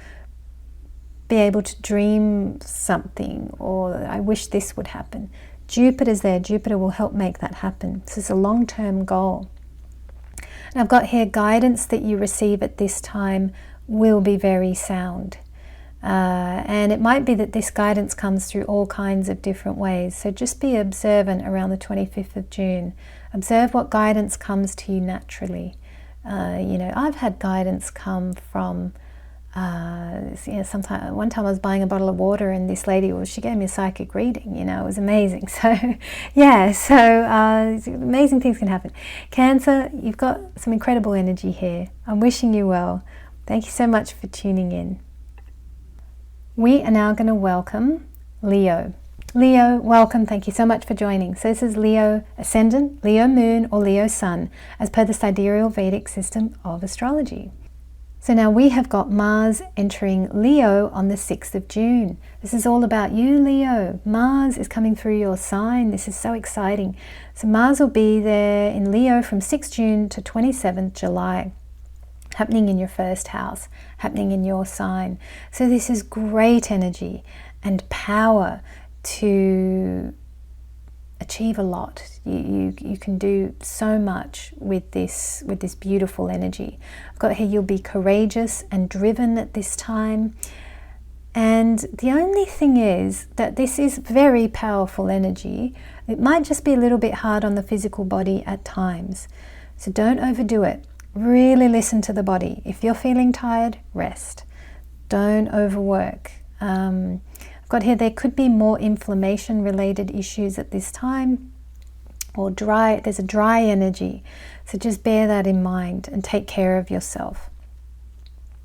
be able to dream something, or I wish this would happen. Jupiter's there. Jupiter will help make that happen. This is a long-term goal. And I've got here guidance that you receive at this time will be very sound. And it might be that this guidance comes through all kinds of different ways. So just be observant around the 25th of June. Observe what guidance comes to you naturally. I've had guidance come from, one time I was buying a bottle of water and this lady, she gave me a psychic reading, it was amazing. So, amazing things can happen. Cancer, you've got some incredible energy here. I'm wishing you well. Thank you so much for tuning in. We are now going to welcome Leo. Leo, welcome. Thank you so much for joining. So this is Leo Ascendant, Leo Moon, or Leo Sun, as per the Sidereal Vedic system of astrology. So now we have got Mars entering Leo on the 6th of June. This is all about you, Leo. Mars is coming through your sign. This is so exciting. So Mars will be there in Leo from 6th June to 27th July. Happening in your first house, happening in your sign. So this is great energy and power to achieve a lot. You can do so much with this beautiful energy. I've got here, you'll be courageous and driven at this time. And the only thing is that this is very powerful energy. It might just be a little bit hard on the physical body at times. So don't overdo it. Really listen to the body. If you're feeling tired, rest. Don't overwork. I've got here, there could be more inflammation related issues at this time, or there's a dry energy. So just bear that in mind and take care of yourself.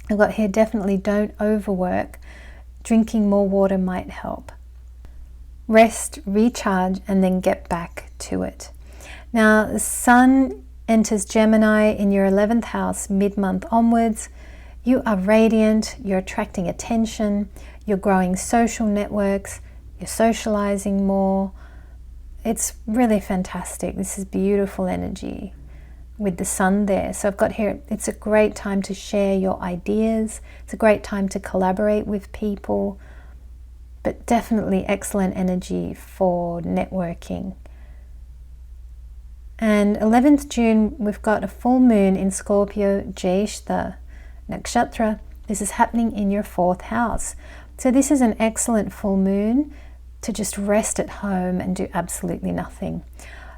I've got here, definitely don't overwork. Drinking more water might help. Rest, recharge, and then get back to it. Now, the Sun enters Gemini in your 11th house mid-month onwards. You are radiant, you're attracting attention, you're growing social networks, you're socializing more. It's really fantastic. This is beautiful energy with the Sun there. So I've got here, it's a great time to share your ideas. It's a great time to collaborate with people, but definitely excellent energy for networking. And 11th June, we've got a full moon in Scorpio, Jyeshta Nakshatra. This is happening in your 4th house. So this is an excellent full moon to just rest at home and do absolutely nothing.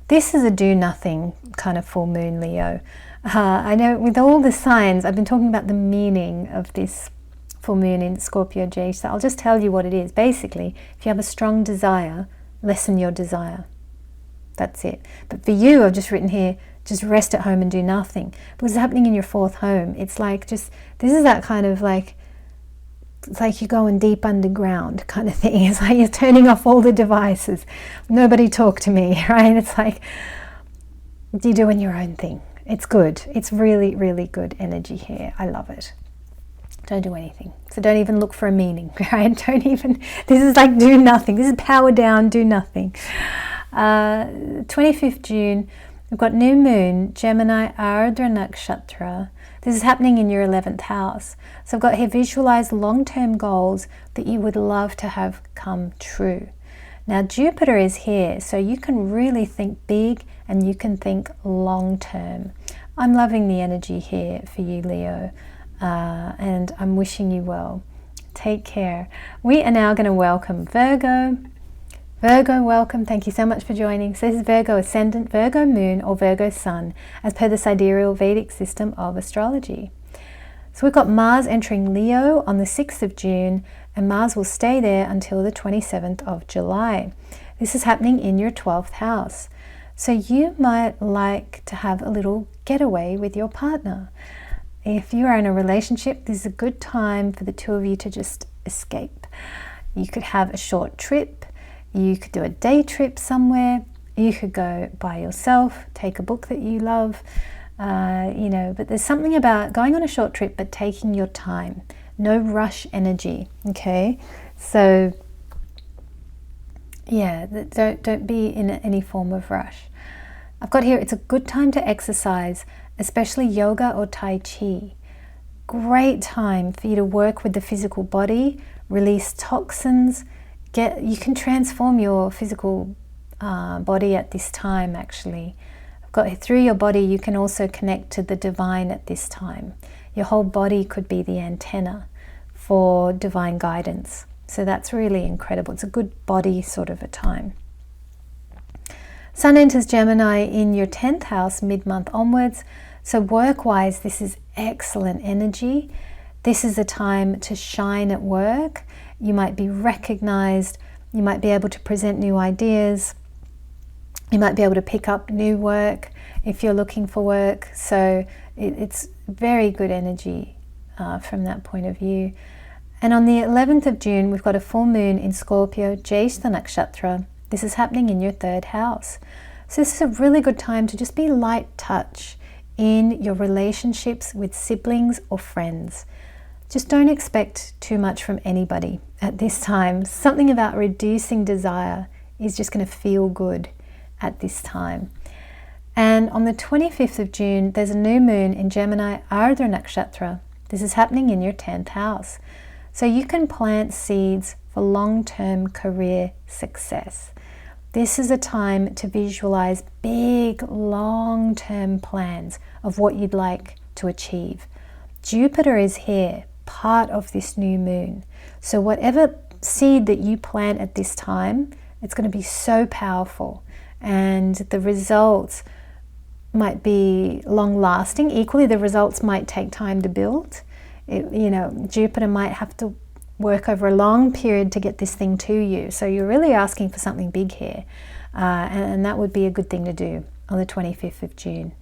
This is a do nothing kind of full moon, Leo. I know with all the signs, I've been talking about the meaning of this full moon in Scorpio, Jyeshta. I'll just tell you what it is. Basically, if you have a strong desire, lessen your desire. That's it. But for you, I've just written here, just rest at home and do nothing. Because it's happening in your 4th home. It's like this is that kind of like, it's like you're going deep underground kind of thing. It's like you're turning off all the devices. Nobody talk to me, right? It's like you're doing your own thing. It's good. It's really, really good energy here. I love it. Don't do anything. So don't even look for a meaning, right? This is like do nothing. This is power down, do nothing. 25th June, we've got new moon, Gemini, Ardra Nakshatra. This is happening in your 11th house. So I've got here, visualize long-term goals that you would love to have come true. Now Jupiter is here, so you can really think big and you can think long-term. I'm loving the energy here for you, Leo, and I'm wishing you well. Take care. We are now going to welcome Virgo. Virgo, welcome. Thank you so much for joining. So this is Virgo Ascendant, Virgo Moon, or Virgo Sun, as per the Sidereal Vedic system of astrology. So we've got Mars entering Leo on the 6th of June, and Mars will stay there until the 27th of July. This is happening in your 12th house. So you might like to have a little getaway with your partner. If you are in a relationship, this is a good time for the two of you to just escape. You could have a short trip, you could do a day trip somewhere, you could go by yourself, take a book that you love, but there's something about going on a short trip but taking your time. No rush energy, okay? So yeah, don't be in any form of rush. I've got here, it's a good time to exercise, especially yoga or Tai Chi. Great time for you to work with the physical body, release toxins. You can transform your physical body at this time, actually. I've got through your body, you can also connect to the divine at this time. Your whole body could be the antenna for divine guidance. So that's really incredible. It's a good body sort of a time. Sun enters Gemini in your 10th house mid-month onwards. So work-wise, this is excellent energy. This is a time to shine at work. You might be recognized. You might be able to present new ideas. You might be able to pick up new work if you're looking for work. So it's very good energy from that point of view. And on the 11th of June, we've got a full moon in Scorpio, Jyeshta Nakshatra. This is happening in your 3rd house. So this is a really good time to just be light touch in your relationships with siblings or friends. Just don't expect too much from anybody at this time. Something about reducing desire is just going to feel good at this time. And on the 25th of June, there's a new moon in Gemini, Ardra Nakshatra. This is happening in your 10th house. So you can plant seeds for long-term career success. This is a time to visualize big, long-term plans of what you'd like to achieve. Jupiter is here, part of this new moon. So whatever seed that you plant at this time, it's going to be so powerful. And the results might be long-lasting. Equally, the results might take time to build. Jupiter might have to work over a long period to get this thing to you. So you're really asking for something big here. And that would be a good thing to do on the 25th of June.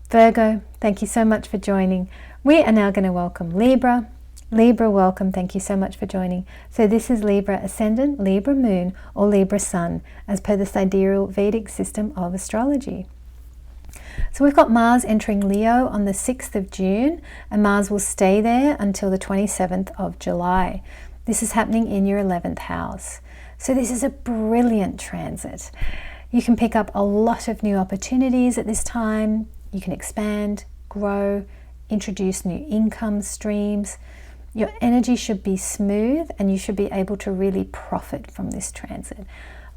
Virgo, thank you so much for joining. We are now going to welcome Libra. Libra, welcome. Thank you so much for joining. So this is Libra Ascendant, Libra Moon, or Libra Sun, as per the Sidereal Vedic system of astrology. So we've got Mars entering Leo on the 6th of June, and Mars will stay there until the 27th of July. This is happening in your 11th house. So this is a brilliant transit. You can pick up a lot of new opportunities at this time. You can expand, grow, introduce new income streams. Your energy should be smooth, and you should be able to really profit from this transit.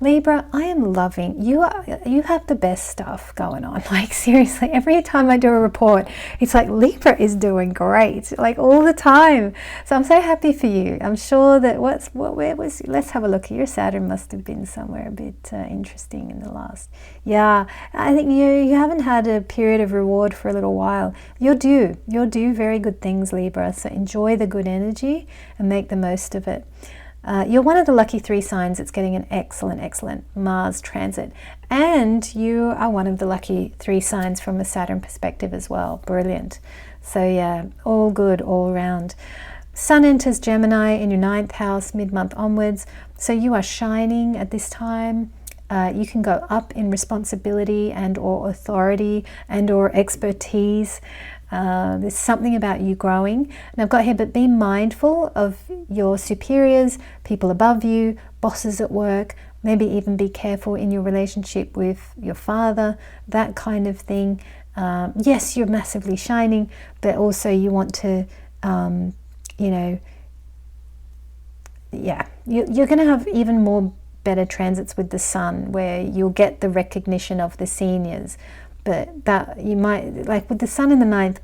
Libra, I am loving you. You have the best stuff going on. Like seriously, every time I do a report, it's like Libra is doing great, like all the time. So I'm so happy for you. I'm sure that let's have a look. Your Saturn must have been somewhere a bit interesting in the last. Yeah, I think you haven't had a period of reward for a little while. You'll do very good things, Libra. So enjoy the good energy and make the most of it. You're one of the lucky 3 signs that's getting an excellent Mars transit. And you are one of the lucky 3 signs from a Saturn perspective as well. Brilliant. So yeah, all good all around. Sun enters Gemini in your 9th house mid-month onwards. So you are shining at this time. You can go up in responsibility and or authority and or expertise. There's something about you growing. And I've got here, but be mindful of your superiors, people above you, bosses at work. Maybe even be careful in your relationship with your father, that kind of thing. Yes, you're massively shining, but also you want to, you're going to have even more better transits with the sun, where you'll get the recognition of the seniors. But that you might, like with the sun in the 9th,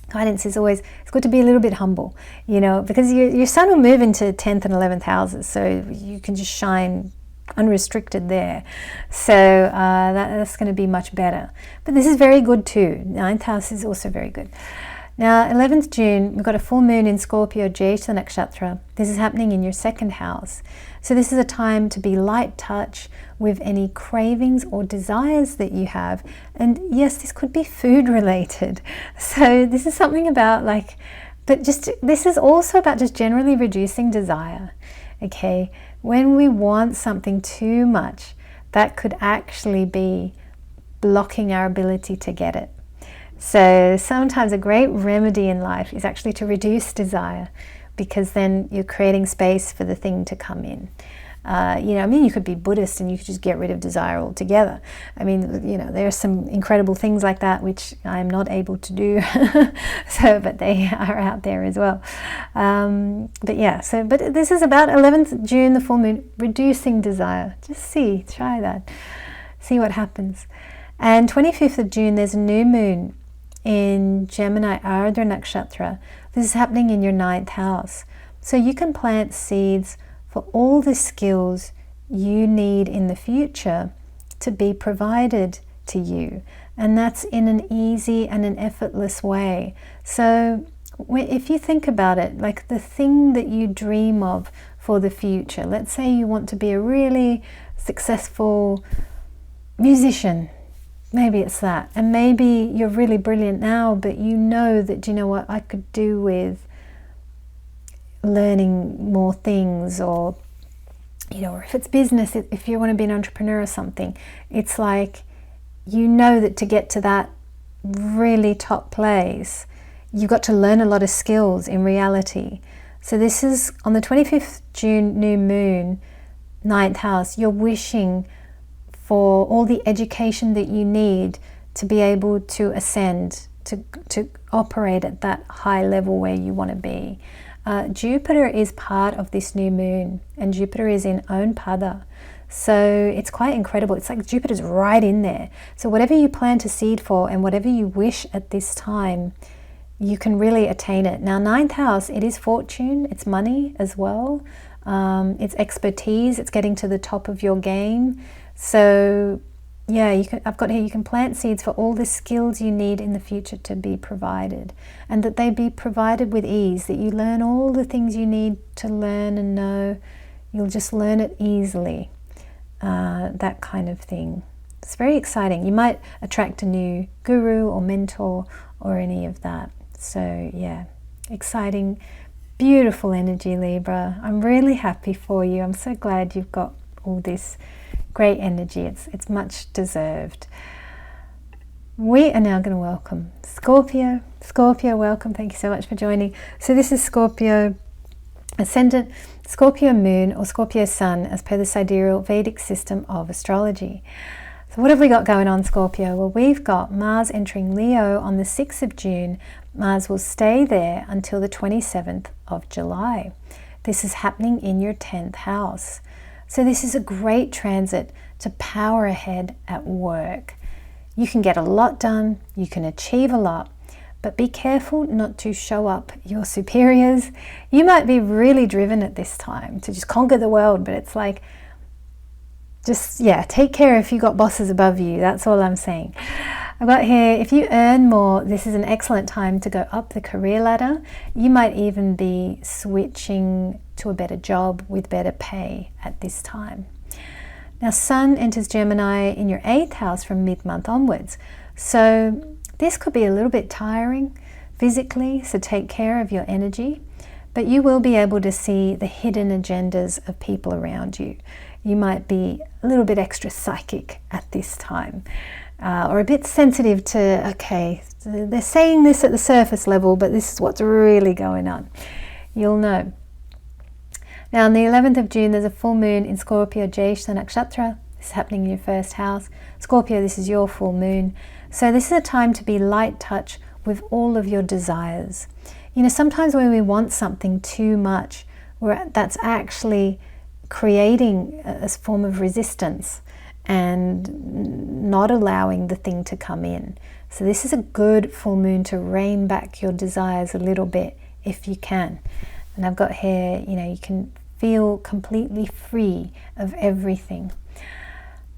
guidance is always, it's good to be a little bit humble, because your sun will move into 10th and 11th houses, so you can just shine unrestricted there. So that's going to be much better. But this is very good too. 9th house is also very good. Now, 11th June, we've got a full moon in Scorpio, Jyesha Nakshatra. This is happening in your 2nd house. So this is a time to be light touch with any cravings or desires that you have. And yes, this could be food related. So this is something about like, but just, this is also about just generally reducing desire. Okay, when we want something too much, that could actually be blocking our ability to get it. So sometimes a great remedy in life is actually to reduce desire, because then you're creating space for the thing to come in. You could be Buddhist and you could just get rid of desire altogether. I mean, there are some incredible things like that, which I'm not able to do. But they are out there as well. But this is about 11th June, the full moon, reducing desire. Just try that. See what happens. And 25th of June, there's a new moon in Gemini, Ardra Nakshatra. This is happening in your 9th house. So you can plant seeds for all the skills you need in the future to be provided to you. And that's in an easy and an effortless way. So if you think about it, like the thing that you dream of for the future, let's say you want to be a really successful musician. Maybe it's that. And maybe you're really brilliant now, but you know that, what I could do with learning more things, or or if it's business, if you want to be an entrepreneur or something, it's like that to get to that really top place, you've got to learn a lot of skills in reality. So this is on the 25th June new moon, 9th house. You're wishing for all the education that you need to be able to ascend, to operate at that high level where you want to be. Jupiter is part of this new moon, and Jupiter is in own pada. So it's quite incredible. It's like Jupiter's right in there. So whatever you plant a seed for and whatever you wish at this time, you can really attain it. Now, 9th house, it is fortune, it's money as well. It's expertise, it's getting to the top of your game. So I've got here, you can plant seeds for all the skills you need in the future to be provided, and that they be provided with ease, that you learn all the things you need to learn and know. You'll just learn it easily, that kind of thing. It's very exciting. You might attract a new guru or mentor or any of that. So exciting, beautiful energy, Libra. I'm really happy for you. I'm so glad you've got all this great energy. It's much deserved. We are now going to welcome Scorpio. Scorpio, welcome. Thank you so much for joining. So this is Scorpio ascendant, Scorpio moon, or Scorpio sun, as per the sidereal Vedic system of astrology. So what have we got going on, Scorpio? Well, we've got Mars entering Leo on the 6th of June. Mars will stay there until the 27th of July. This is happening in your 10th house. So this is a great transit to power ahead at work. You can get a lot done, you can achieve a lot, but be careful not to show up your superiors. You might be really driven at this time to just conquer the world, but it's like, take care if you got bosses above you. That's all I'm saying. I've got here, if you earn more, this is an excellent time to go up the career ladder. You might even be switching to a better job with better pay at this time. Now, Sun enters Gemini in your 8th house from mid-month onwards. So this could be a little bit tiring physically, so take care of your energy. But you will be able to see the hidden agendas of people around you. You might be a little bit extra psychic at this time. Or a bit sensitive to, okay, they're saying this at the surface level, but this is what's really going on. You'll know. Now, on the 11th of June, there's a full moon in Scorpio, Jyesha Nakshatra. This is happening in your 1st house. Scorpio, this is your full moon. So this is a time to be light touch with all of your desires. Sometimes when we want something too much, that's actually creating a form of resistance and not allowing the thing to come in. So this is a good full moon to rein back your desires a little bit if you can. And I've got here, you can feel completely free of everything.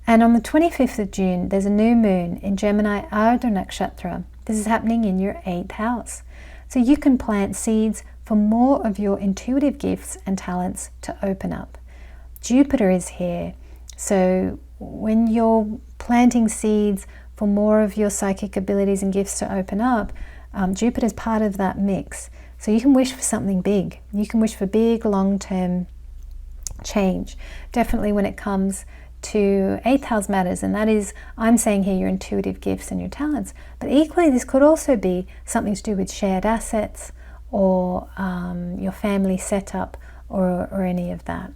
And on the 25th of June, there's a new moon in Gemini, Ardha Nakshatra. This is happening in your 8th house. So you can plant seeds for more of your intuitive gifts and talents to open up. Jupiter is here. So when you're planting seeds for more of your psychic abilities and gifts to open up, Jupiter's part of that mix. So you can wish for something big. You can wish for big, long-term change. Definitely when it comes to 8th house matters, and that is, I'm saying here, your intuitive gifts and your talents. But equally, this could also be something to do with shared assets or your family setup or any of that.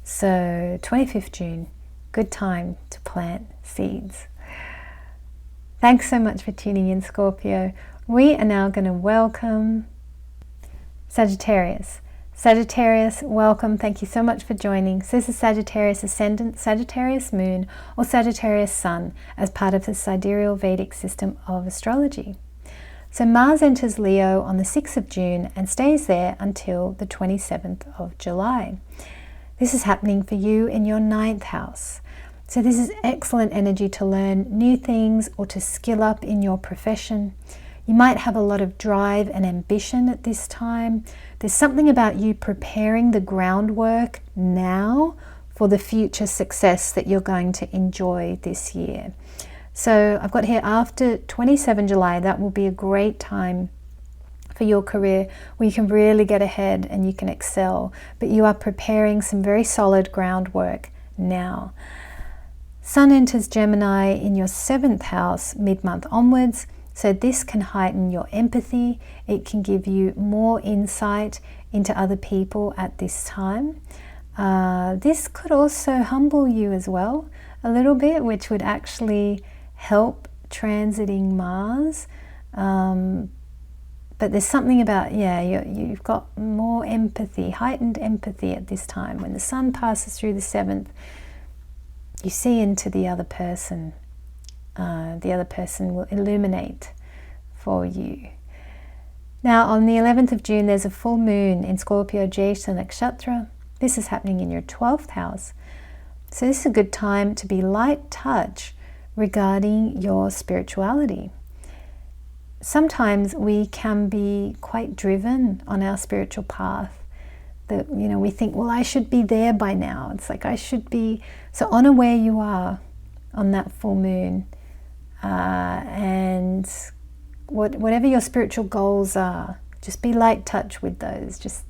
So 25th June, good time to plant seeds. Thanks so much for tuning in, Scorpio. We are now going to welcome Sagittarius. Sagittarius, welcome. Thank you so much for joining. So this is Sagittarius Ascendant, Sagittarius Moon, or Sagittarius Sun as part of the sidereal Vedic system of astrology. So Mars enters Leo on the 6th of June and stays there until the 27th of July. This is happening for you in your 9th house. So this is excellent energy to learn new things or to skill up in your profession. You might have a lot of drive and ambition at this time. There's something about you preparing the groundwork now for the future success that you're going to enjoy this year. So I've got here after 27 July, that will be a great time for your career where you can really get ahead and you can excel. But you are preparing some very solid groundwork now. Sun enters Gemini in your 7th house mid-month onwards. So this can heighten your empathy. It can give you more insight into other people at this time. This could also humble you as well a little bit, which would actually help transiting Mars. But there's something about, you've got more empathy, heightened empathy at this time. When the Sun passes through the 7th, you see into the other person. The other person will illuminate for you. Now on the 11th of June, there's a full moon in Scorpio, Jyesha Nakshatra. This is happening in your 12th house. So this is a good time to be light touch regarding your spirituality. Sometimes we can be quite driven on our spiritual path. That, we think, well, I should be there by now. It's like I should be. So honor where you are on that full moon. And whatever your spiritual goals are, just be light touch with those. Just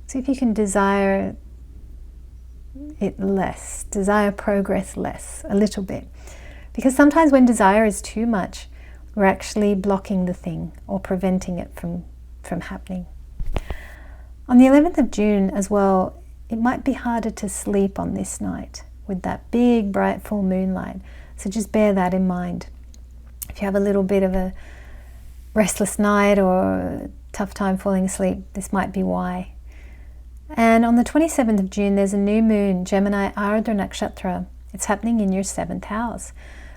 see if you can desire it less, desire progress less, a little bit. Because sometimes when desire is too much, we're actually blocking the thing or preventing it from happening. On the 11th of June as well, it might be harder to sleep on this night with that big bright full moonlight. So just bear that in mind. If you have a little bit of a restless night or a tough time falling asleep, this might be why. And on the 27th of June, there's a new moon, Gemini, Ardha Nakshatra. It's happening in your 7th house.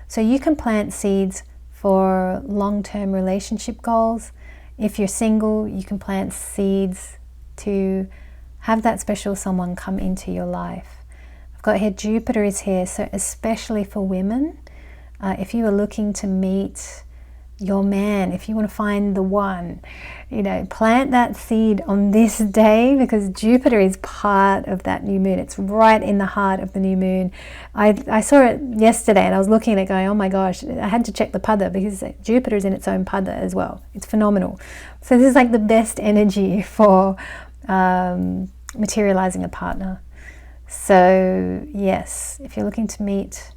So you can plant seeds for long-term relationship goals. If you're single, you can plant seeds to have that special someone come into your life. I've got here, Jupiter is here, so especially for women. If you are looking to meet your man, if you want to find the one, plant that seed on this day, because Jupiter is part of that new moon. It's right in the heart of the new moon. I saw it yesterday and I was looking at it going, oh my gosh, I had to check the pada because Jupiter is in its own pada as well. It's phenomenal. So this is like the best energy for materializing a partner. So yes, if you're looking to meet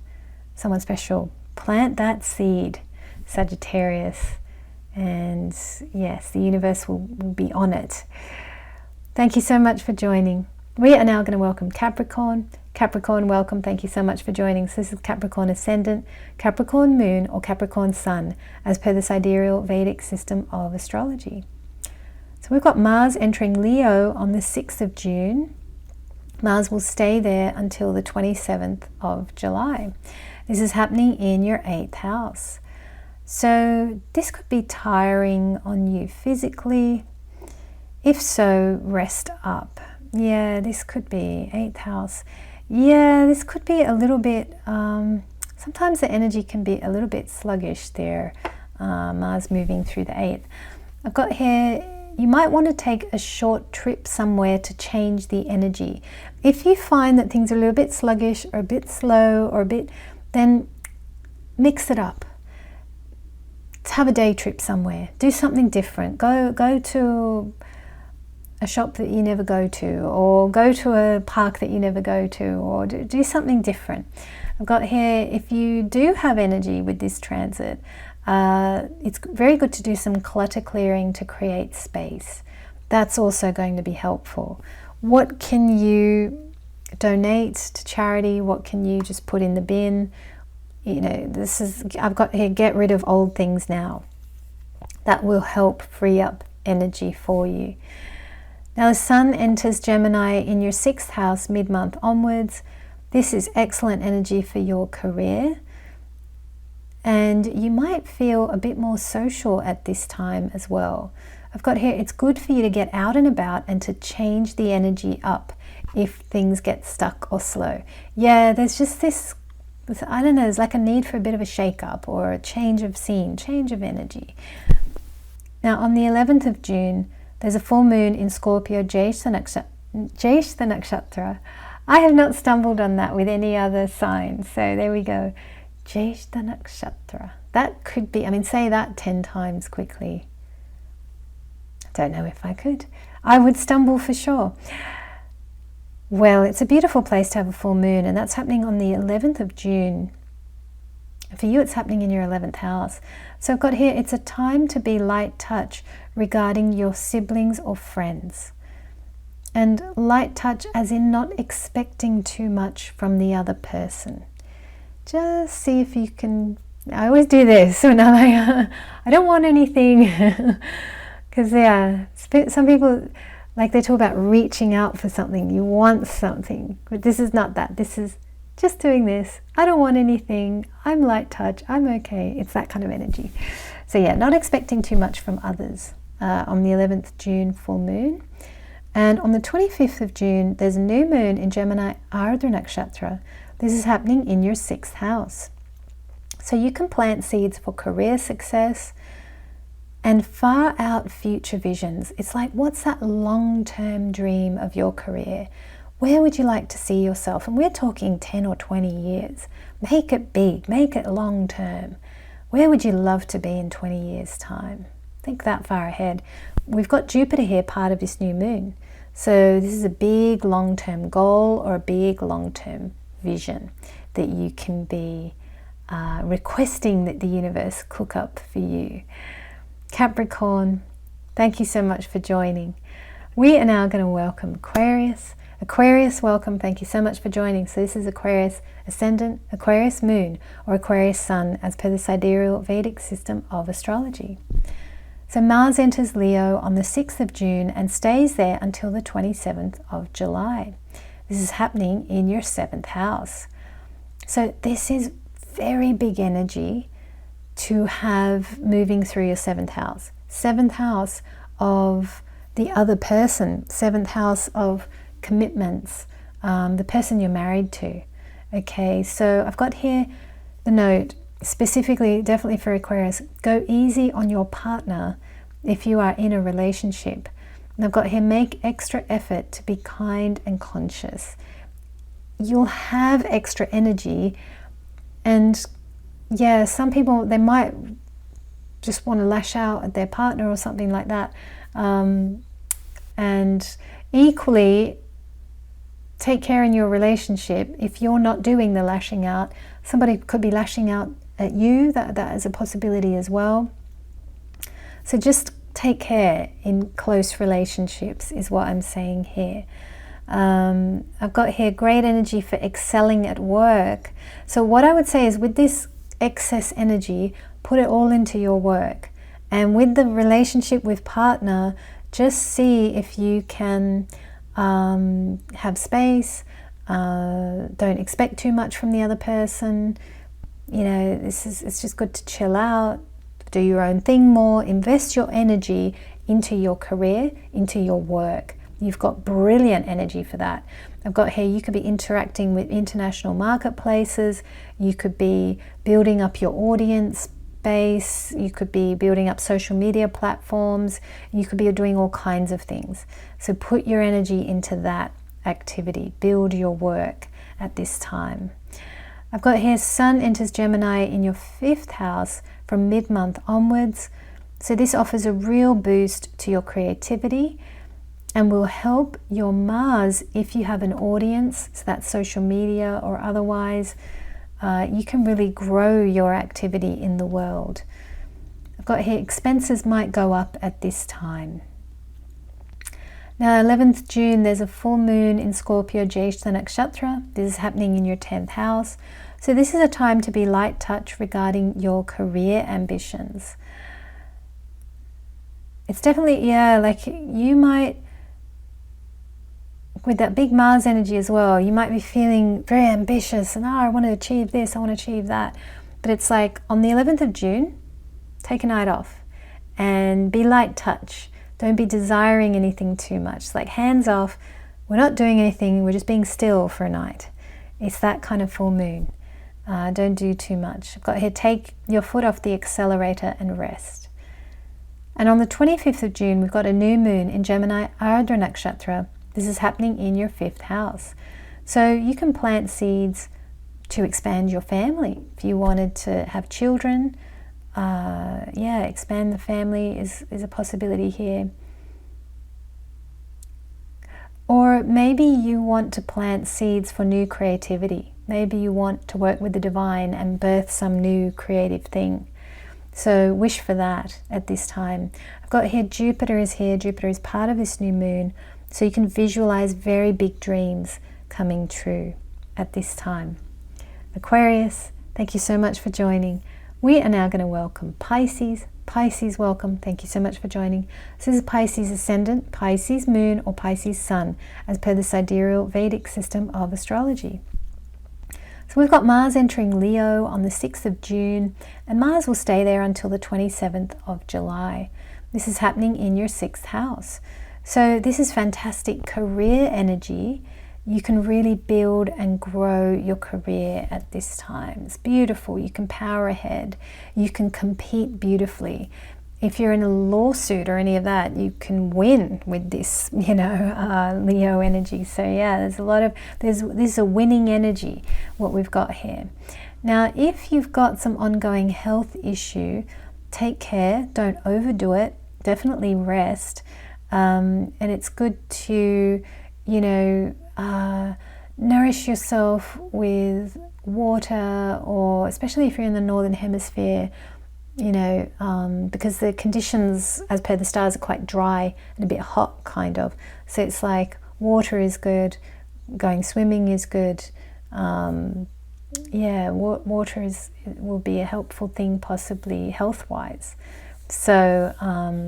someone special, plant that seed, Sagittarius, and yes, the universe will be on it. Thank you so much for joining. We are now going to welcome Capricorn. Capricorn, welcome. Thank you so much for joining. So this is Capricorn Ascendant, Capricorn Moon, or Capricorn Sun, as per the sidereal Vedic system of astrology. So we've got Mars entering Leo on the 6th of June. Mars will stay there until the 27th of July. This is happening in your 8th house. So this could be tiring on you physically. If so, rest up. Yeah, this could be 8th house. Yeah, this could be a little bit, sometimes the energy can be a little bit sluggish there, Mars moving through the 8th. I've got here, you might want to take a short trip somewhere to change the energy. If you find that things are a little bit sluggish or a bit slow or a bit, then mix it up. Have a day trip somewhere. Do something different. Go to a shop that you never go to, or go to a park that you never go to, or do something different. I've got here, if you do have energy with this transit, it's very good to do some clutter clearing to create space. That's also going to be helpful. What can you donate to charity? What can you just put in the bin? You know, this is, I've got here, get rid of old things now. That will help free up energy for you. Now the Sun enters Gemini in your 6th house mid-month onwards. This is excellent energy for your career. And you might feel a bit more social at this time as well. I've got here, it's good for you to get out and about and to change the energy up if things get stuck or slow. Yeah, there's just this, I don't know, there's like a need for a bit of a shake-up or a change of scene, change of energy. Now on the 11th of June, there's a full moon in Scorpio, Jyeshta Nakshatra. I have not stumbled on that with any other sign, so there we go. Jyeshta Nakshatra. That could be, I mean, say that 10 times quickly. I don't know if I could. I would stumble for sure. Well, it's a beautiful place to have a full moon, and that's happening on the 11th of June. For you, it's happening in your 11th house. So I've got here, it's a time to be light touch regarding your siblings or friends. And light touch as in not expecting too much from the other person. Just see if you can, I always do this when I'm like, I don't want anything. Because yeah, some people, like they talk about reaching out for something, you want something. But this is not that, this is just doing this. I don't want anything, I'm light touch, I'm okay. It's that kind of energy. So yeah, not expecting too much from others. On the 11th June full moon. And on the 25th of June, there's a new moon in Gemini, Ardra Nakshatra. This is happening in your 6th house. So you can plant seeds for career success and far out future visions. It's like, what's that long-term dream of your career? Where would you like to see yourself? And we're talking 10 or 20 years. Make it big, make it long-term. Where would you love to be in 20 years' time? Think that far ahead. We've got Jupiter here, part of this new moon. So this is a big long-term goal or a big long-term vision that you can be requesting that the universe cook up for you. Capricorn, thank you so much for joining. We are now going to welcome Aquarius. Aquarius, welcome. Thank you so much for joining. So this is Aquarius Ascendant, Aquarius Moon, or Aquarius Sun, as per the sidereal Vedic system of astrology. So Mars enters Leo on the 6th of June and stays there until the 27th of July. This is happening in your 7th house. So this is very big energy to have moving through your 7th house. 7th house of the other person, 7th house of commitments, the person you're married to. Okay, so I've got here the note, specifically, definitely for Aquarius, go easy on your partner if you are in a relationship. And I've got here, make extra effort to be kind and conscious. You'll have extra energy, and yeah, some people, they might just want to lash out at their partner or something like that. And equally, take care in your relationship. If you're not doing the lashing out, somebody could be lashing out at you. That is a possibility as well. So just take care in close relationships is what I'm saying here. I've got here great energy for excelling at work. So what I would say is, with this excess energy, put it all into your work. And with the relationship with partner, just see if you can have space, don't expect too much from the other person. You know, it's just good to chill out, do your own thing more, invest your energy into your career, into your work. You've got brilliant energy for that. I've got here, you could be interacting with international marketplaces. You could be building up your audience base. You could be building up social media platforms. You could be doing all kinds of things. So put your energy into that activity. Build your work at this time. I've got here, Sun enters Gemini in your 5th house from mid-month onwards. So this offers a real boost to your creativity and will help your Mars if you have an audience, so that's social media or otherwise. You can really grow your activity in the world. I've got here, expenses might go up at this time. Now, 11th June, there's a full moon in Scorpio, Jyeshta Nakshatra. This is happening in your 10th house. So this is a time to be light touch regarding your career ambitions. It's definitely, yeah, like you might, with that big Mars energy as well, you might be feeling very ambitious and, oh, I want to achieve this, I want to achieve that. But it's like on the 11th of June, take a night off and be light touch. Don't be desiring anything too much. It's like hands off. We're not doing anything. We're just being still for a night. It's that kind of full moon. Don't do too much. I've got here, take your foot off the accelerator and rest. And on the 25th of June, we've got a new moon in Gemini, Ardra Nakshatra. This is happening in your 5th house. So you can plant seeds to expand your family. If you wanted to have children, expand the family is a possibility here. Or maybe you want to plant seeds for new creativity. Maybe you want to work with the divine and birth some new creative thing. So wish for that at this time. I've got here, Jupiter is here. Jupiter is part of this new moon. So you can visualize very big dreams coming true at this time. Aquarius, thank you so much for joining. We are now going to welcome Pisces. Pisces, welcome. Thank you so much for joining. So this is Pisces ascendant, Pisces moon, or Pisces sun, as per the sidereal Vedic system of astrology. So we've got Mars entering Leo on the 6th of June, and Mars will stay there until the 27th of July. This is happening in your 6th house. So this is fantastic career energy. You can really build and grow your career at this time. It's beautiful. You can power ahead. You can compete beautifully. If you're in a lawsuit or any of that, you can win with this, Leo energy. So yeah, this is a winning energy, what we've got here. Now, if you've got some ongoing health issue, take care. Don't overdo it. Definitely rest. And it's good to, nourish yourself with water, or especially if you're in the northern hemisphere, because the conditions as per the stars are quite dry and a bit hot kind of. So it's like water is good, going swimming is good. Water will be a helpful thing possibly health-wise. So,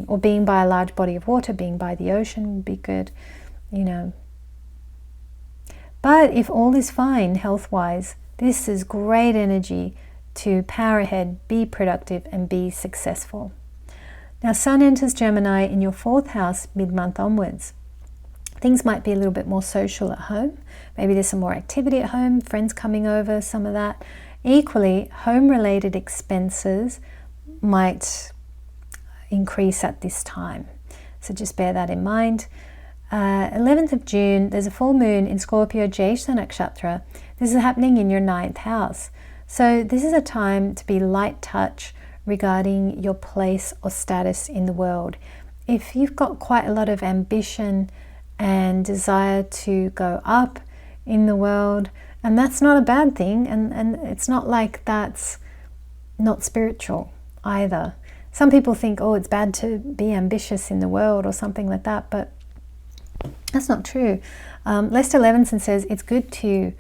or being by a large body of water, being by the ocean would be good, But if all is fine health-wise, this is great energy to power ahead, be productive, and be successful. Now, Sun enters Gemini in your 4th house mid-month onwards. Things might be a little bit more social at home. Maybe there's some more activity at home, friends coming over, some of that. Equally, home-related expenses might increase at this time. So just bear that in mind. 11th of June, there's a full moon in Scorpio, Jyeshta Nakshatra. This is happening in your 9th house. So this is a time to be light touch regarding your place or status in the world. If you've got quite a lot of ambition and desire to go up in the world, and that's not a bad thing, and it's not like that's not spiritual either. Some people think, oh, it's bad to be ambitious in the world or something like that, but that's not true. Lester Levinson says it's good to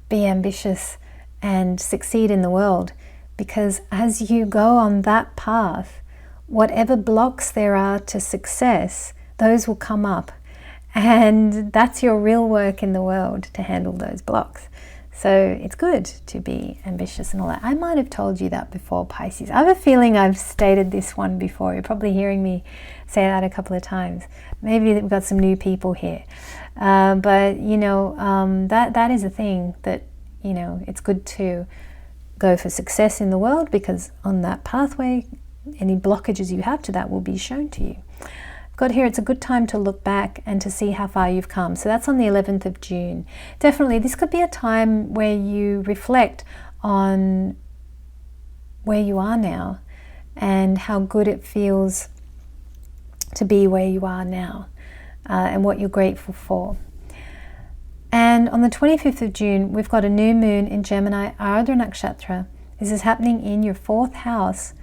be ambitious and succeed in the world, because as you go on that path, whatever blocks there are to success, those will come up, and that's your real work in the world, to handle those blocks. So it's good to be ambitious and all that. I might have told you that before, Pisces. I have a feeling I've stated this one before. You're probably hearing me say that a couple of times. Maybe we've got some new people here. But, you know, that is a thing that, you know, it's good to go for success in the world, because on that pathway, any blockages you have to that will be shown to you. I've got here, it's a good time to look back and to see how far you've come. So that's on the 11th of June. Definitely, this could be a time where you reflect on where you are now and how good it feels to be where you are now, and what you're grateful for. And on the 25th of June, we've got a new moon in Gemini, Ardra Nakshatra. This is happening in your 4th house.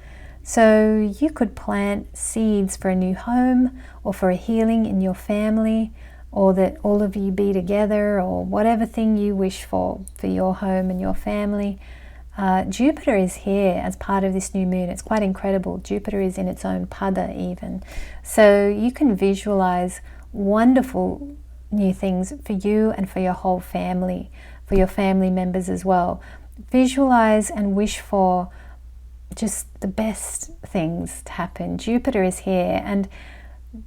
So you could plant seeds for a new home, or for a healing in your family, or that all of you be together, or whatever thing you wish for your home and your family. Jupiter is here as part of this new moon. It's quite incredible. Jupiter is in its own pada even. So you can visualize wonderful new things for you and for your whole family, for your family members as well. Visualize and wish for just the best things to happen. Jupiter is here, and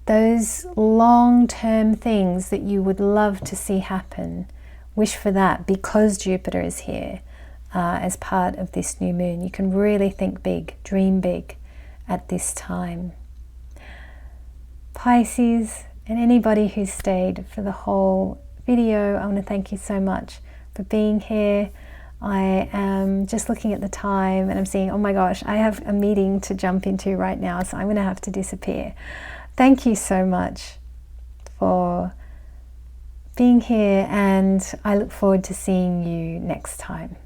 those long-term things that you would love to see happen, wish for that, because Jupiter is here as part of this new moon. You can really think big, dream big at this time. Pisces, and anybody who stayed for the whole video, I want to thank you so much for being here. I am just looking at the time and I'm seeing, oh my gosh, I have a meeting to jump into right now, so I'm going to have to disappear. Thank you so much for being here, and I look forward to seeing you next time.